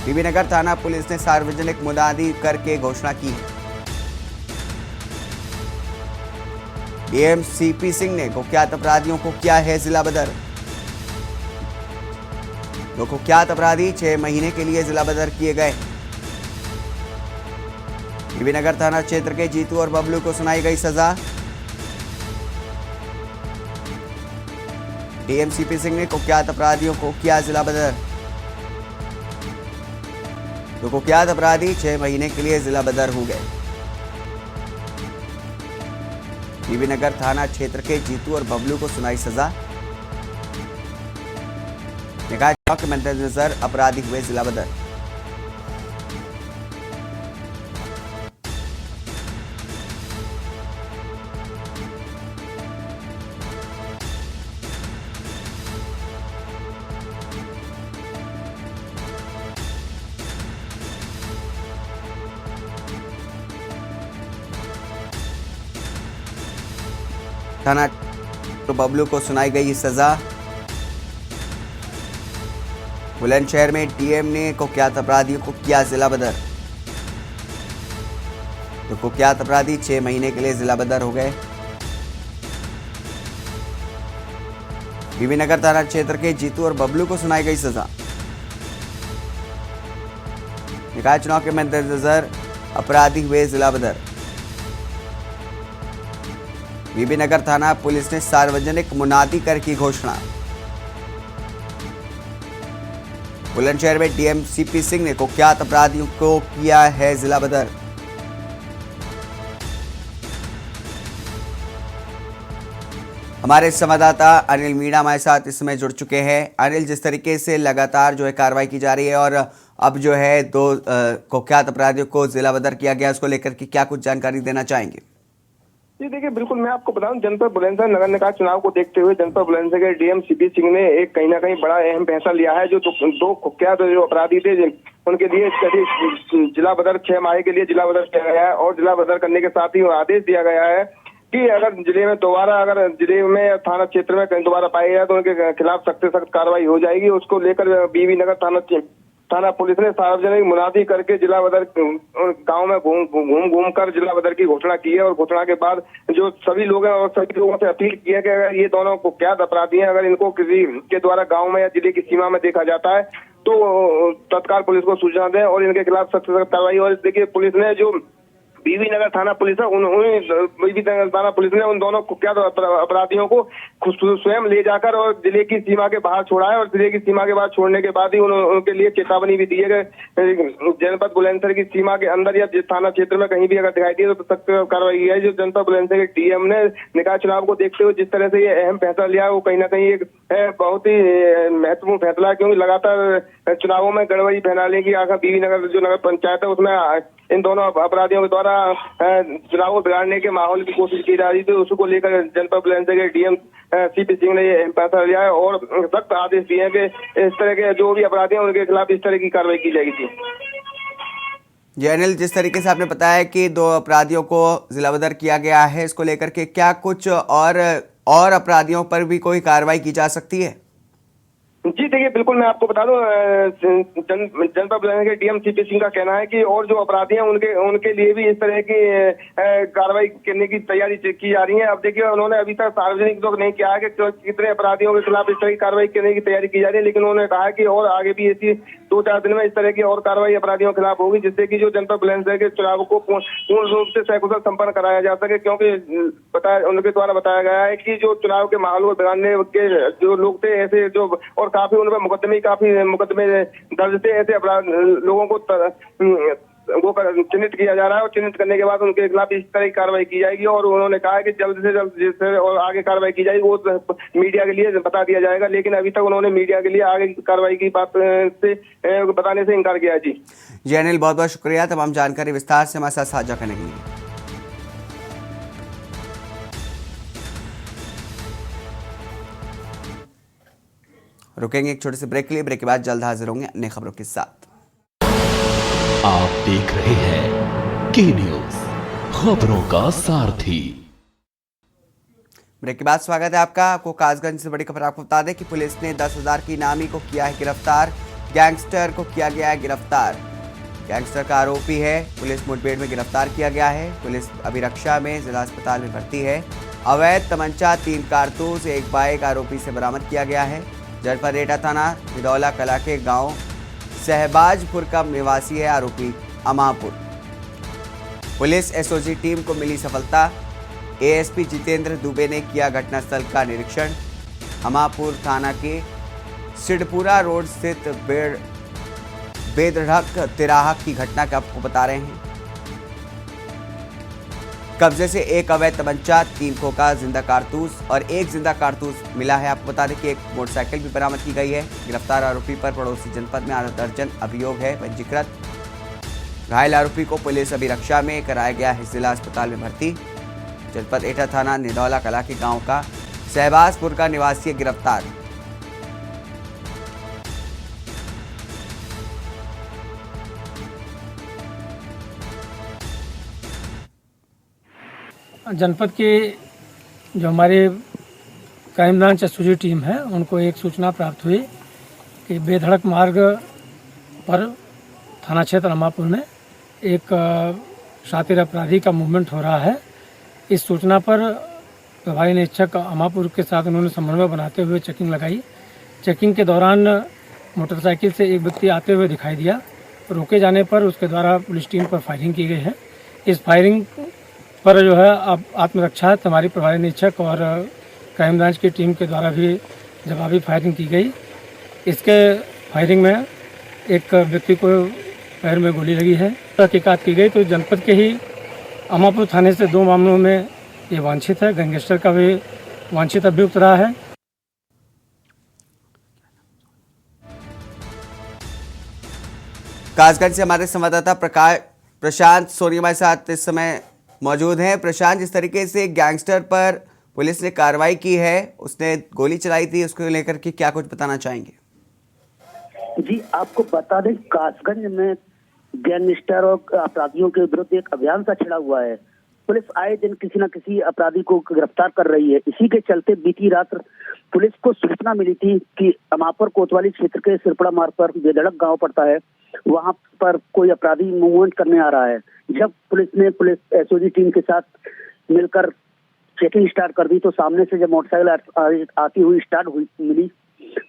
Speaker 1: बीबी नगर थाना पुलिस ने सार्वजनिक मुनादी करके घोषणा की है। डीएम सीपी सिंह ने कुख्यात अपराधियों को किया है जिला बदर। दो कुख्यात अपराधी 6 महीने के लिए जिला बदर किए गए। बीबी नगर थाना क्षेत्र के जीतू और बबलू को सुनाई गई सजा। डीएम सीपी सिंह ने कुख्यात अपराधियों को किया जिला बदर। तो कुख्यात अपराधी 6 महीने के लिए जिला बदर हो गए। बीबी नगर थाना क्षेत्र के जीतू और बबलू को सुनाई सजा। निकाय चुनाव के मद्देनजर अपराधी हुए जिला बदर। थाना तो बबलू को सुनाई गई सजा। बुलंदशहर में डीएम ने कुख्यात अपराधियों को किया जिला बदर। तो कुख्यात अपराधी 6 महीने के लिए जिला बदर हो गए। बीबी नगर थाना क्षेत्र के जीतू और बबलू को सुनाई गई सजा। निकाय चुनाव के मद्देनजर अपराधी हुए जिला बदर। बीबी नगर थाना पुलिस ने सार्वजनिक मुनादी कर की घोषणा। बुलंदशहर में डीएम सीपी सिंह ने कुख्यात अपराधियों को किया है जिला बदर। हमारे संवाददाता अनिल मीणा हमारे साथ इस समय जुड़ चुके हैं। अनिल, जिस तरीके से लगातार जो है कार्रवाई की जा रही है और अब जो है 2 कुख्यात अपराधियों को जिला बदर किया गया, उसको लेकर के क्या कुछ जानकारी देना चाहेंगे?
Speaker 5: जी देखिए, बिल्कुल मैं आपको बताऊं, जनपद बुलंदशहर नगर निकाय चुनाव को देखते हुए जनपद बुलंदशहर के डीएम सीपी सिंह ने एक कहीं ना कहीं बड़ा अहम फैसला लिया है। जो 2 कुख्यात जो अपराधी थे उनके लिए जिला बदर 6 माह के लिए जिला बदर किया गया है। और जिला बदर करने के साथ ही आदेश दिया गया है कि अगर जिले में दोबारा जिले में थाना क्षेत्र में कहीं दोबारा पाए जाए तो उनके खिलाफ सख्त से सख्त कार्रवाई हो जाएगी। उसको लेकर बीबी नगर थाना थाना पुलिस ने सार्वजनिक मुनादी करके जिला बदर गांव में घूम कर जिला बदर की घोषणा की है और घोषणा के बाद जो सभी लोग हैं और सभी लोगों से अपील की है कि अगर ये दोनों कुख्यात अपराधी हैं, अगर इनको किसी के द्वारा गांव में या जिले की सीमा में देखा जाता है तो तत्काल पुलिस को सूचना दें और इनके खिलाफ सख्त कार्रवाई। और देखिए, पुलिस ने जो बीबी नगर थाना पुलिस है बीबी नगर थाना पुलिस ने उन दोनों कुख्यात अपराधियों को स्वयं ले जाकर और जिले की सीमा के बाहर छोड़ा है और जिले की सीमा के बाहर छोड़ने के बाद ही उनके लिए चेतावनी भी दी है कि जनपद बुलंदशहर की सीमा के अंदर या थाना क्षेत्र में कहीं भी अगर दिखाई दिए तो सख्त कार्रवाई की है। जो जनपद बुलंदशहर के डीएम ने निकाय चुनाव को देखते हुए जिस तरह से ये अहम फैसला लिया है वो कहीं ना कहीं एक बहुत ही महत्वपूर्ण फैसला है, क्योंकि लगातार चुनावों में गड़बड़ी फैलाने की आखिर बीबी नगर जो नगर पंचायत है उसमें इन दोनों अपराधियों के द्वारा चुनाव को बिगाड़ने के माहौल की कोशिश की जा रही थी। उसको लेकर जनपद बुलंदशहर के डीएम सीपी सिंह ने ये फैसला लिया है और सख्त आदेश दिए हैं कि इस तरह के जो भी अपराधी हैं उनके खिलाफ इस तरह की कार्रवाई की जाएगी।
Speaker 1: जी अनिल, जिस तरीके से आपने बताया कि 2 अपराधियों को जिला बदर किया गया है, इसको लेकर के क्या कुछ और अपराधियों पर भी कोई कार्रवाई की जा सकती है?
Speaker 5: जी देखिए, बिल्कुल मैं आपको बता दूं, जनपद बुलंदशहर के डीएम सीपी सिंह का कहना है कि और जो अपराधी हैं उनके लिए भी इस तरह की कार्रवाई करने की तैयारी की जा रही है। अब देखिए, उन्होंने अभी तक सार्वजनिक तो नहीं किया है कि कितने अपराधियों के खिलाफ इस तरह की कार्रवाई करने की तैयारी की जा रही है, लेकिन उन्होंने कहा कि और आगे भी ऐसी 2-4 दिन में इस तरह की और कार्रवाई अपराधियों के खिलाफ होगी, जिससे कि जो जनपद बुलंदशहर के चुनाव को पूर्ण रूप से सकुशल संपन्न कराया जा सके। क्योंकि उनके द्वारा बताया गया है कि जो चुनाव के माहौल को बिगाड़ने के जो लोग थे ऐसे जो और काफी उन पर मुकदमे दर्ज थे, ऐसे अपराध लोगों को चिन्हित किया जा रहा है और चिन्हित करने के बाद उनके खिलाफ इस तरह की कार्रवाई की जाएगी। और उन्होंने कहा है कि जल्द से जल्द जिससे और आगे कार्रवाई की जाएगी वो मीडिया के लिए बता दिया जाएगा, लेकिन अभी तक उन्होंने मीडिया के लिए आगे की कार्रवाई की बात से बताने से इनकार किया है। जी
Speaker 1: अनिल, बहुत बहुत शुक्रिया तमाम जानकारी विस्तार से हमारे साथ साझा करने के लिए। रुकेंगे एक छोटे से ब्रेक के लिए, ब्रेक के बाद जल्द हाजिर होंगे अन्य खबरों के साथ।
Speaker 2: आप देख रहे हैं के न्यूज, खबरों का सारथी।
Speaker 1: ब्रेक के बाद स्वागत है आपका। आपको कासगंज से बड़ी खबर आपको बता दें कि पुलिस ने 10,000 की इनामी को किया है गिरफ्तार। गैंगस्टर को किया गया है गिरफ्तार। गैंगस्टर का आरोपी है, पुलिस मुठभेड़ में गिरफ्तार किया गया है। पुलिस अभिरक्षा में जिला अस्पताल में भर्ती है। अवैध तमंचा, 3 कारतूस, 1 बाइक आरोपी से बरामद किया गया है। जनपद एटा थाना निदौला कला के गांव सहबाजपुर का निवासी है आरोपी अमापुर। पुलिस एसओजी टीम को मिली सफलता। एएसपी जितेंद्र दुबे ने किया घटनास्थल का निरीक्षण। अमापुर थाना के सिडपुरा रोड स्थित बेधड़क तिराहा की घटना का आपको बता रहे हैं। कब्जे से 1 अवैध तमंचा, 3 खोखा जिंदा कारतूस और 1 जिंदा कारतूस मिला है। आपको बता दें कि एक मोटरसाइकिल भी बरामद की गई है। गिरफ्तार आरोपी पर पड़ोसी जनपद में 8 दर्जन अभियोग है पंजीकृत। घायल आरोपी को पुलिस अभिरक्षा में कराया गया है जिला अस्पताल में भर्ती। जनपद एटा थाना निदौला कला के गांव का सहबाजपुर का निवासी गिरफ्तार।
Speaker 9: जनपद के जो हमारे क्राइम ब्रांच एसओजी टीम है उनको एक सूचना प्राप्त हुई कि बेधड़क मार्ग पर थाना क्षेत्र अमापुर में एक शातिर अपराधी का मूवमेंट हो रहा है। इस सूचना पर प्रभारी निरीक्षक अमापुर के साथ उन्होंने समन्वय बनाते हुए चेकिंग लगाई। चेकिंग के दौरान मोटरसाइकिल से एक व्यक्ति आते हुए दिखाई दिया। रोके जाने पर उसके द्वारा पुलिस टीम पर फायरिंग की गई है। इस फायरिंग पर जो है अब आत्मरक्षा हमारी प्रभारी निरीक्षक और क्राइम ब्रांच की टीम के द्वारा भी जवाबी फायरिंग की गई। इसके फायरिंग में एक व्यक्ति को पैर में गोली लगी है। तहकीकात की गई तो जनपद के ही अमापुर थाने से 2 मामलों में ये वांछित है। गैंगस्टर का भी वांछित अभियुक्त रहा है।
Speaker 1: कासगंज से हमारे संवाददाता प्रशांत सोनी हमारे साथ इस समय मौजूद हैं। प्रशांत, जिस तरीके से गैंगस्टर पर पुलिस ने कार्रवाई की है, उसने गोली चलाई थी, उसको लेकर के क्या कुछ बताना चाहेंगे?
Speaker 10: जी आपको बता दें, कासगंज में गैंगस्टर और अपराधियों के विरुद्ध एक अभियान सा छिड़ा हुआ है पुलिस आए दिन किसी न किसी अपराधी को गिरफ्तार कर रही है। इसी के चलते बीती रात पुलिस को सूचना मिली थी कि अमापुर कोतवाली क्षेत्र के सिरपड़ा मार्ग पर बेधड़क गांव पड़ता है, वहां पर कोई अपराधी मूवमेंट करने आ रहा है। जब पुलिस एसओजी टीम के साथ मिलकर चेकिंग स्टार्ट कर दी तो सामने से जब मोटरसाइकिल आती हुई स्टार्ट हुई मिली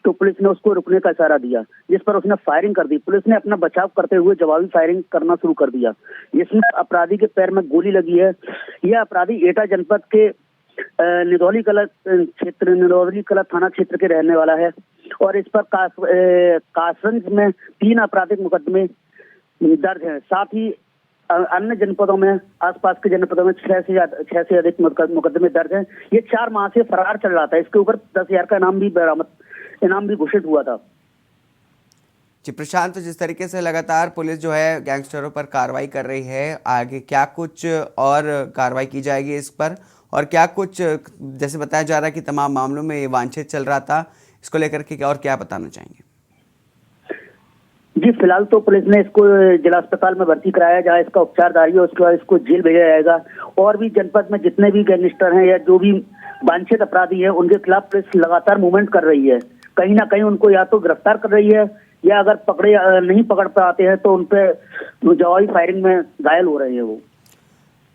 Speaker 10: तो पुलिस ने उसको रुकने का इशारा दिया, जिस पर उसने फायरिंग कर दी। पुलिस ने अपना बचाव करते हुए जवाबी फायरिंग करना शुरू कर दिया, जिसमें अपराधी के पैर में गोली लगी है। यह अपराधी एटा जनपद के निदौली कला थाना क्षेत्र के रहने वाला है और इस पर कासगंज में 3 आपराधिक मुकदमे दर्ज हैं। साथ ही अन्य जनपदों में, आसपास के जनपदों में 6 से अधिक मुकदमे दर्ज हैं। ये 4 माह से फरार चल रहा था। इसके ऊपर 10,000 का इनाम भी घोषित हुआ था।
Speaker 1: जी प्रशांत, तो जिस तरीके से लगातार पुलिस जो है गैंगस्टरों पर कार्रवाई कर रही है, आगे क्या कुछ और कार्रवाई की जाएगी इस पर, और क्या कुछ जैसे बताया जा रहा है कि तमाम मामलों में ये वांछित चल रहा था, इसको लेकर के और क्या बताना चाहेंगे?
Speaker 10: जी फिलहाल तो पुलिस ने इसको जिला अस्पताल में भर्ती कराया, जहां इसका उपचार जारी है। उसके बाद इसको जेल भेजा जाएगा और भी जनपद में जितने भी गैंगस्टर हैं या जो भी वांछित अपराधी है उनके खिलाफ पुलिस लगातार मूवमेंट कर रही है। कहीं ना कहीं उनको या तो गिरफ्तार कर रही है या अगर नहीं पकड़ पाते हैं तो उनपे जवाबी फायरिंग में घायल हो रहे हैं वो।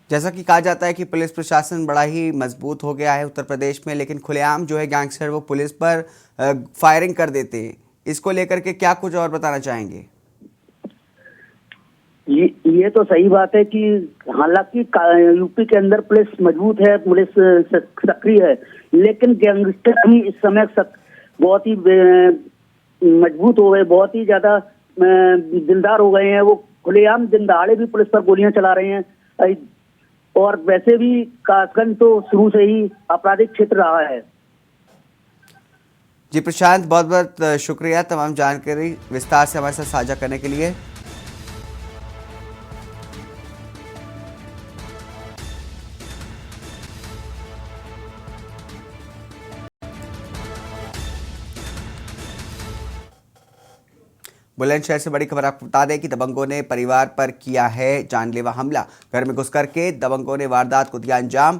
Speaker 1: जैसा कि कहा जाता है कि पुलिस प्रशासन बड़ा ही मजबूत हो गया है उत्तर प्रदेश में, लेकिन खुलेआम जो है गैंगस्टर वो पुलिस पर फायरिंग कर देते हैं। इसको लेकर के क्या कुछ और बताना चाहेंगे?
Speaker 10: ये तो सही बात है कि हालांकि यूपी के अंदर पुलिस मजबूत है, पुलिस सक्रिय है, लेकिन गैंगस्टर भी इस समय बहुत ही मजबूत हो गए, बहुत ही ज्यादा दिलदार हो गए हैं। वो खुलेआम दिन दहाड़े भी पुलिस पर गोलियां चला रहे हैं और वैसे भी कासगंज तो शुरू से ही आपराधिक क्षेत्र रहा है।
Speaker 1: जी प्रशांत, बहुत बहुत शुक्रिया तमाम जानकारी विस्तार से हमारे साथ साझा करने के लिए। बुलंदशहर से बड़ी खबर आपको बता दें कि दबंगों ने परिवार पर किया है जानलेवा हमला। घर में घुस करके दबंगों ने वारदात को दिया अंजाम।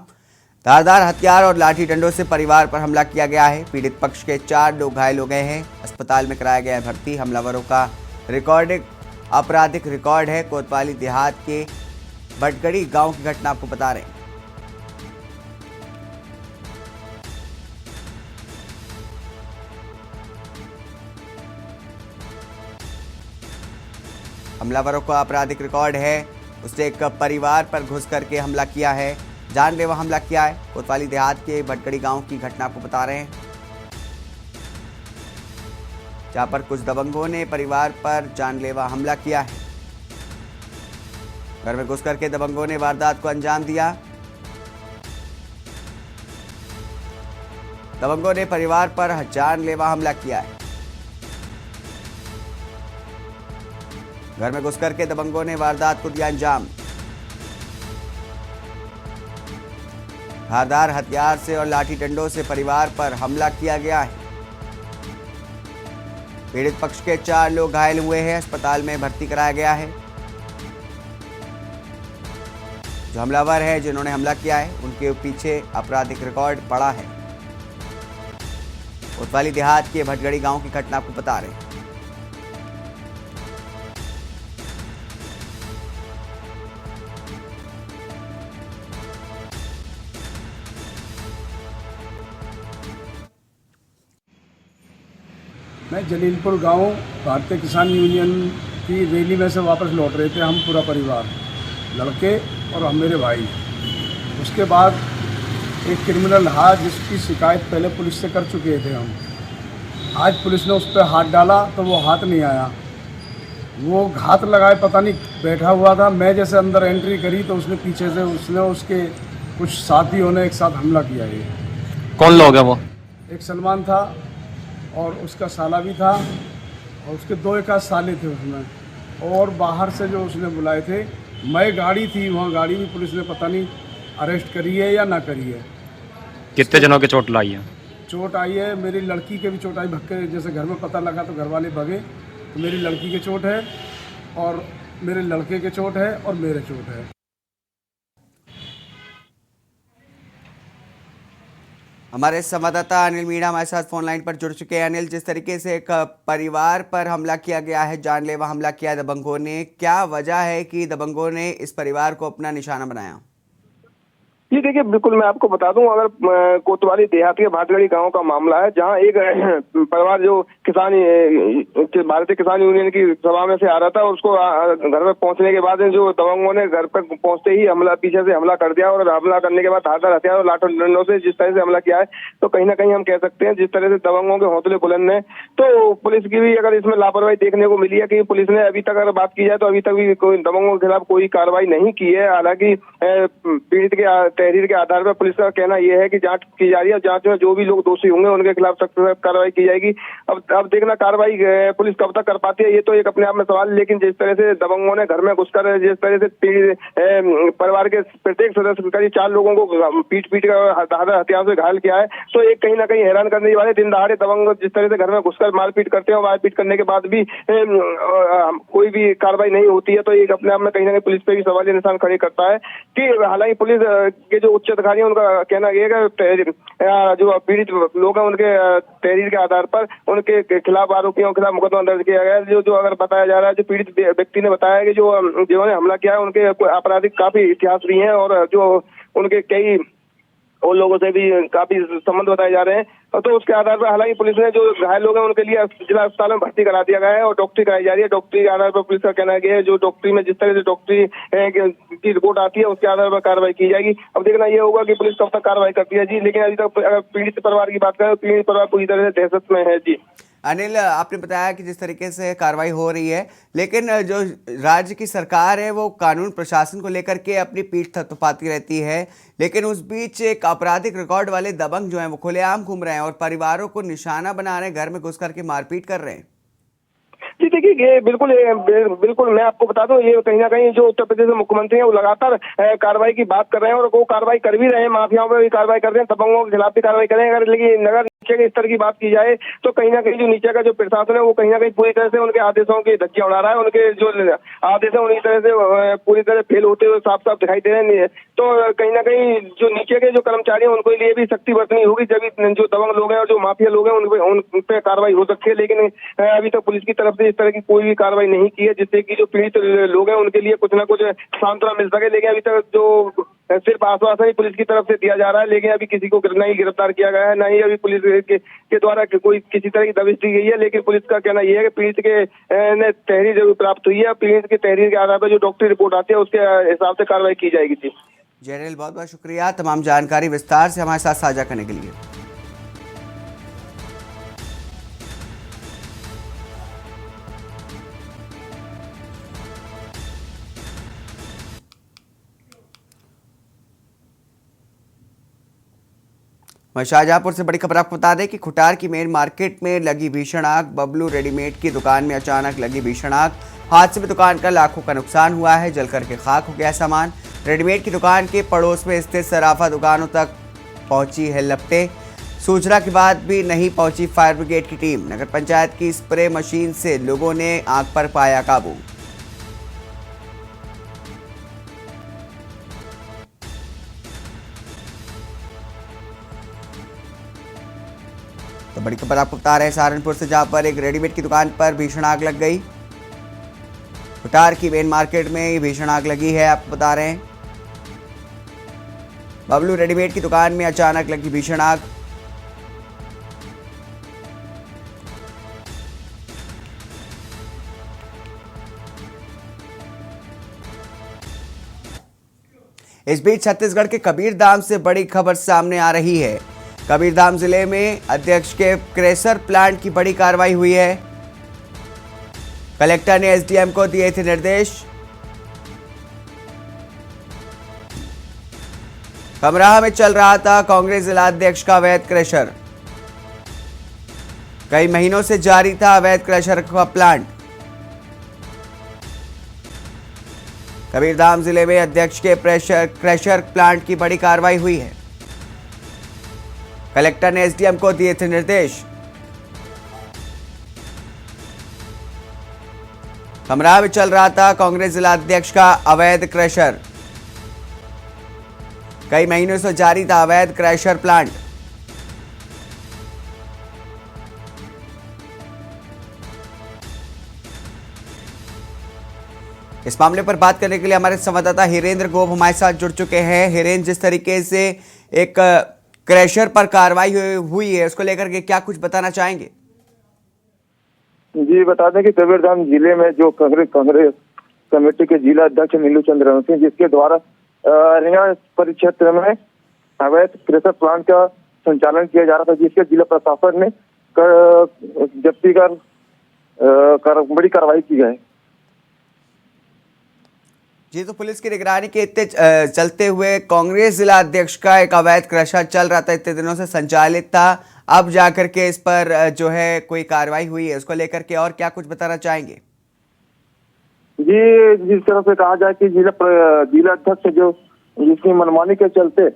Speaker 1: धारदार हथियार और लाठी डंडों से परिवार पर हमला किया गया है। पीड़ित पक्ष के 4 लोग घायल हो गए हैं, अस्पताल में कराया गया है भर्ती। हमलावरों का आपराधिक रिकॉर्ड है। कोतवाली देहात के भटगड़ी गांव की घटना आपको बता रहे हैं। हमलावरों का आपराधिक रिकॉर्ड है, उसने एक परिवार पर घुस करके हमला किया है, जानलेवा हमला किया है। कोतवाली देहात के भटगड़ी गांव की घटना आपको बता रहे हैं, जहां पर कुछ दबंगों ने परिवार पर जानलेवा हमला किया है। घर में घुस करके दबंगों ने वारदात को अंजाम दिया। दबंगों ने परिवार पर जानलेवा हमला किया है। घर में घुस करके दबंगों ने वारदात को दिया अंजाम। धारदार हथियार से और लाठी डंडों से परिवार पर हमला किया गया है। पीड़ित पक्ष के 4 लोग घायल हुए हैं, अस्पताल में भर्ती कराया गया है। जो हमलावर है, जिन्होंने हमला किया है, उनके पीछे आपराधिक रिकॉर्ड पड़ा है। कोतवाली देहात के भटगड़ी गांव की घटना आपको बता रहे हैं।
Speaker 11: मैं जलीलपुर गांव भारतीय किसान यूनियन की रैली में से वापस लौट रहे थे, हम पूरा परिवार, लड़के और हम मेरे भाई। उसके बाद एक क्रिमिनल था जिसकी शिकायत पहले पुलिस से कर चुके थे हम। आज पुलिस ने उस पर हाथ डाला तो वो हाथ नहीं आया, वो घात लगाए पता नहीं बैठा हुआ था। मैं जैसे अंदर एंट्री करी तो उसने पीछे से उसके कुछ साथियों ने एक साथ हमला किया। ये
Speaker 12: कौन लोग हैं वो?
Speaker 11: एक सलमान था और उसका साला भी था और उसके 2 एक आध साले थे उसमें, और बाहर से जो उसने बुलाए थे। मैं गाड़ी थी वहाँ, गाड़ी भी पुलिस ने पता नहीं अरेस्ट करी है या ना करी है।
Speaker 12: कितने जनों की चोट लाई है?
Speaker 11: चोट आई है, मेरी लड़की के भी चोट आई। भक्के जैसे घर में पता लगा तो घर वाले भगे, तो मेरी लड़की के चोट है और मेरे लड़के के चोट है और मेरे चोट है।
Speaker 1: हमारे संवाददाता अनिल मीणा हमारे साथ फोन लाइन पर जुड़ चुके हैं। अनिल, जिस तरीके से एक परिवार पर हमला किया गया है, जानलेवा हमला किया है दबंगों ने, क्या वजह है कि दबंगों ने इस परिवार को अपना निशाना बनाया?
Speaker 13: ये देखिए, बिल्कुल मैं आपको बता दूं, अगर कोतवाली देहात के भाटगढ़ी गांव का मामला है, जहां एक परिवार जो भारतीय किसान यूनियन की सभा में से आ रहा था, उसको घर में पहुंचने के बाद जो दबंगों ने घर पर पहुंचते ही पीछे से हमला कर दिया, और हमला करने के बाद धारदार हथियार और लाठों डंडों से जिस तरह से हमला किया है, तो कहीं ना कहीं हम कह सकते हैं जिस तरह से दबंगों के हौसले बुलंद है, तो पुलिस की भी अगर इसमें लापरवाही देखने को मिली है कि पुलिस ने अभी तक अगर बात की जाए तो अभी तक भी कोई दबंगों के खिलाफ कोई कार्रवाई नहीं की है। हालांकि पीड़ित के तहरीर के आधार पर पुलिस का कहना यह है कि जांच की जा रही है, जांच में जो भी लोग दोषी होंगे उनके खिलाफ सख्त कार्रवाई की जाएगी। अब देखना कार्रवाई पुलिस कब तक कर पाती है, ये तो एक अपने आप में सवाल। लेकिन जिस तरह से दबंगों ने घर में घुसकर जिस तरह से परिवार के प्रत्येक सदस्य करीब 4 लोगों को पीट कर हथियार से घायल किया है, तो एक कहीं ना कहीं हैरान करने वाले दिन दहाड़े दबंग जिस तरह से घर में घुसकर मारपीट करते हैं, मारपीट करने के बाद भी कोई भी कार्रवाई नहीं होती है, तो एक अपने आप में कहीं ना कहीं पुलिस पे भी सवालिया निशान खड़े करता है। कि हालांकि पुलिस के जो उच्च अधिकारी हैं उनका कहना यह है कि जो पीड़ित लोग हैं उनके तहरीर के आधार पर उनके खिलाफ आरोपियों के खिलाफ मुकदमा दर्ज किया गया है। जो अगर बताया जा रहा है, जो पीड़ित व्यक्ति ने बताया है कि जिन्होंने हमला किया है उनके आपराधिक काफी इतिहास भी हैं, और जो उनके कई उन लोगों से भी काफी संबंध बताए जा रहे हैं, तो उसके आधार पर हालांकि पुलिस ने जो घायल लोग हैं उनके लिए जिला अस्पताल में भर्ती करा दिया गया है और डॉक्टरी कराई जा रही है। डॉक्टरी के आधार पर पुलिस का कहना है जो डॉक्टरी में जिस तरह से डॉक्टरी की रिपोर्ट आती है उसके आधार पर कार्रवाई की जाएगी। अब देखना यह होगा कि पुलिस कब तक कार्रवाई करती है जी। लेकिन अभी तक अगर पीड़ित परिवार की बात करें तो पीड़ित परिवार पूरी तरह से दहशत में है जी।
Speaker 1: अनिल, आपने बताया कि जिस तरीके से कार्रवाई हो रही है, लेकिन जो राज्य की सरकार है वो कानून प्रशासन को लेकर के अपनी पीठ थपथपाती रहती है, लेकिन उस बीच एक आपराधिक रिकॉर्ड वाले दबंग जो हैं वो खुलेआम घूम रहे हैं और परिवारों को निशाना बना रहे हैं, घर में घुस करके मारपीट कर रहे हैं।
Speaker 13: जी देखिए, ये बिल्कुल मैं आपको बता दूं, ये कहीं ना कहीं जो उत्तर प्रदेश के मुख्यमंत्री हैं वो लगातार कार्रवाई की बात कर रहे हैं और वो कार्रवाई कर भी रहे हैं, माफियाओं पर भी कार्रवाई कर रहे हैं, दबंगों के खिलाफ भी कार्रवाई कर रहे हैं। अगर लेकिन नगर नीचे के स्तर की बात की जाए तो कहीं ना कहीं जो नीचे का जो प्रशासन है वो कहीं ना कहीं पूरी तरह से उनके आदेशों की धज्जियां उड़ा रहा है। उनके जो आदेश है उन्हीं तरह से पूरी तरह फेल होते हुए साफ साफ दिखाई दे रहे हैं। तो कहीं ना कहीं जो नीचे के जो कर्मचारी हैं उनके लिए भी सख्ती बरतनी होगी, जब जो दबंग लोग हैं और जो माफिया लोग हैं उन पे कार्रवाई हो सकती है। लेकिन अभी तक पुलिस की तरफ से इस तरह की कोई भी कार्रवाई नहीं की है जिससे कि जो पीड़ित लोग हैं उनके लिए कुछ ना कुछ सांत्वना मिल सके। लेकिन अभी तक जो सिर्फ आश्वासन ही पुलिस की तरफ से दिया जा रहा है, लेकिन अभी किसी को नहीं गिरफ्तार किया गया है, ना ही अभी पुलिस के द्वारा कोई किसी तरह की दबिश दी गई है। लेकिन पुलिस का कहना यह है कि पीड़ित के ने तहरीर जरूर प्राप्त हुई है, पीड़ित की तहरीर के आधार पर जो डॉक्टरी रिपोर्ट आती है उसके हिसाब से कार्रवाई की जाएगी थी।
Speaker 1: जनरल, बहुत बहुत शुक्रिया तमाम जानकारी विस्तार से हमारे साथ साझा करने के लिए। शाहजहांपुर से बड़ी खबर आपको बता दें कि खुटार की मेन मार्केट में लगी भीषण आग। बबलू रेडीमेड की दुकान में अचानक लगी भीषण आग। हादसे में दुकान का लाखों का नुकसान हुआ है, जलकर के खाक हो गया सामान। रेडीमेड की दुकान के पड़ोस में स्थित सराफा दुकानों तक पहुंची है लपटें। सूचना के बाद भी नहीं पहुंची फायर ब्रिगेड की टीम। नगर पंचायत की स्प्रे मशीन से लोगों ने आग पर पाया काबू। तो बड़ी खबर आपको बता रहे हैं सहारनपुर से, जहां पर एक रेडीमेड की दुकान पर भीषण आग लग गई। खुटार की मेन मार्केट में भीषण आग लगी है, आपको बता रहे हैं। बबलू रेडीमेड की दुकान में अचानक लगी भीषण आग। इस बीच छत्तीसगढ़ के कबीरधाम से बड़ी खबर सामने आ रही है। कबीरधाम जिले में अध्यक्ष के क्रेशर प्लांट की बड़ी कार्रवाई हुई है। कलेक्टर ने एसडीएम को दिए थे निर्देश। कमराह में चल रहा था कांग्रेस जिला अध्यक्ष का अवैध क्रेशर। कई महीनों से जारी था अवैध क्रेशर का प्लांट। कबीरधाम जिले में अध्यक्ष के क्रेशर प्लांट की बड़ी कार्रवाई हुई है। कलेक्टर ने एसडीएम को दिए थे निर्देश। कमराह में चल रहा था कांग्रेस जिला अध्यक्ष का अवैध क्रेशर। कई महीनों से जारी था अवैध क्रेशर प्लांट। इस मामले पर बात करने के लिए हमारे संवाददाता हिरेंद्र गोप हमारे साथ जुड़ चुके हैं। हिरेंद्र, जिस तरीके से एक क्रैशर पर कार्रवाई हुई है, उसको लेकर के क्या कुछ बताना चाहेंगे?
Speaker 13: जी, बता दें कि कबीरधाम जिले में जो कांग्रेस कमेटी के जिला अध्यक्ष नीलू चंद्र सिंह, जिसके द्वारा रिया परिक्षेत्र में अवैध क्रशर प्लांट का संचालन किया जा रहा था, जिसके जिला प्रशासन ने जब्ती कर बड़ी कार्रवाई की है।
Speaker 1: जी, तो पुलिस की निगरानी के इतने चलते हुए कांग्रेस जिला अध्यक्ष का एक अवैध क्रशर चल रहा था, इतने दिनों से संचालित था, अब जाकर के इस पर जो है कोई कार्रवाई हुई है, उसको लेकर के और क्या कुछ बताना चाहेंगे?
Speaker 13: जी, जिस तरह से कहा जाए कि जिला अध्यक्ष जो जिसकी मनमानी के चलते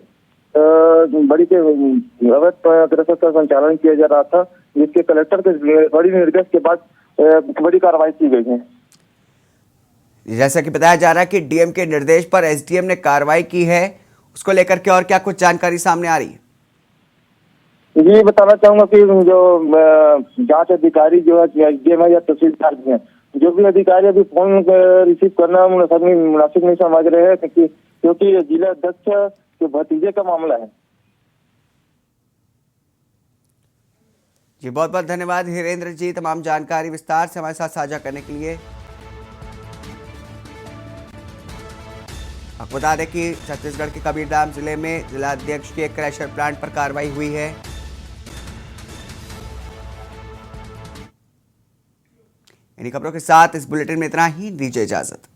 Speaker 13: बड़ी के अवैध क्रशर का संचालन किया जा रहा था, जिसके कलेक्टर के बड़ी निर्देश के बाद बड़ी कार्रवाई की गई है।
Speaker 1: जैसा कि बताया जा रहा है कि डीएम के निर्देश पर एसडीएम ने कार्रवाई की है, उसको लेकर के और क्या कुछ जानकारी सामने आ रही है?
Speaker 13: जी, बताना चाहूंगा कि जो जांच अधिकारी जो है एसडीएम है या तहसीलदार हैं, जो भी अधिकारी अभी फोन रिसीव करना मुनासिब नहीं समझ रहे हैं, क्योंकि जिला अध्यक्ष के भतीजे का मामला है।
Speaker 1: जी, बहुत बहुत धन्यवाद हिरेंद्र जी, तमाम जानकारी विस्तार से हमारे साथ साझा करने के लिए। आपको बता दें कि छत्तीसगढ़ के कबीरधाम जिले में जिला अध्यक्ष के क्रशर प्लांट पर कार्रवाई हुई है। इन्हीं खबरों के साथ इस बुलेटिन में इतना ही, दीजिए इजाजत।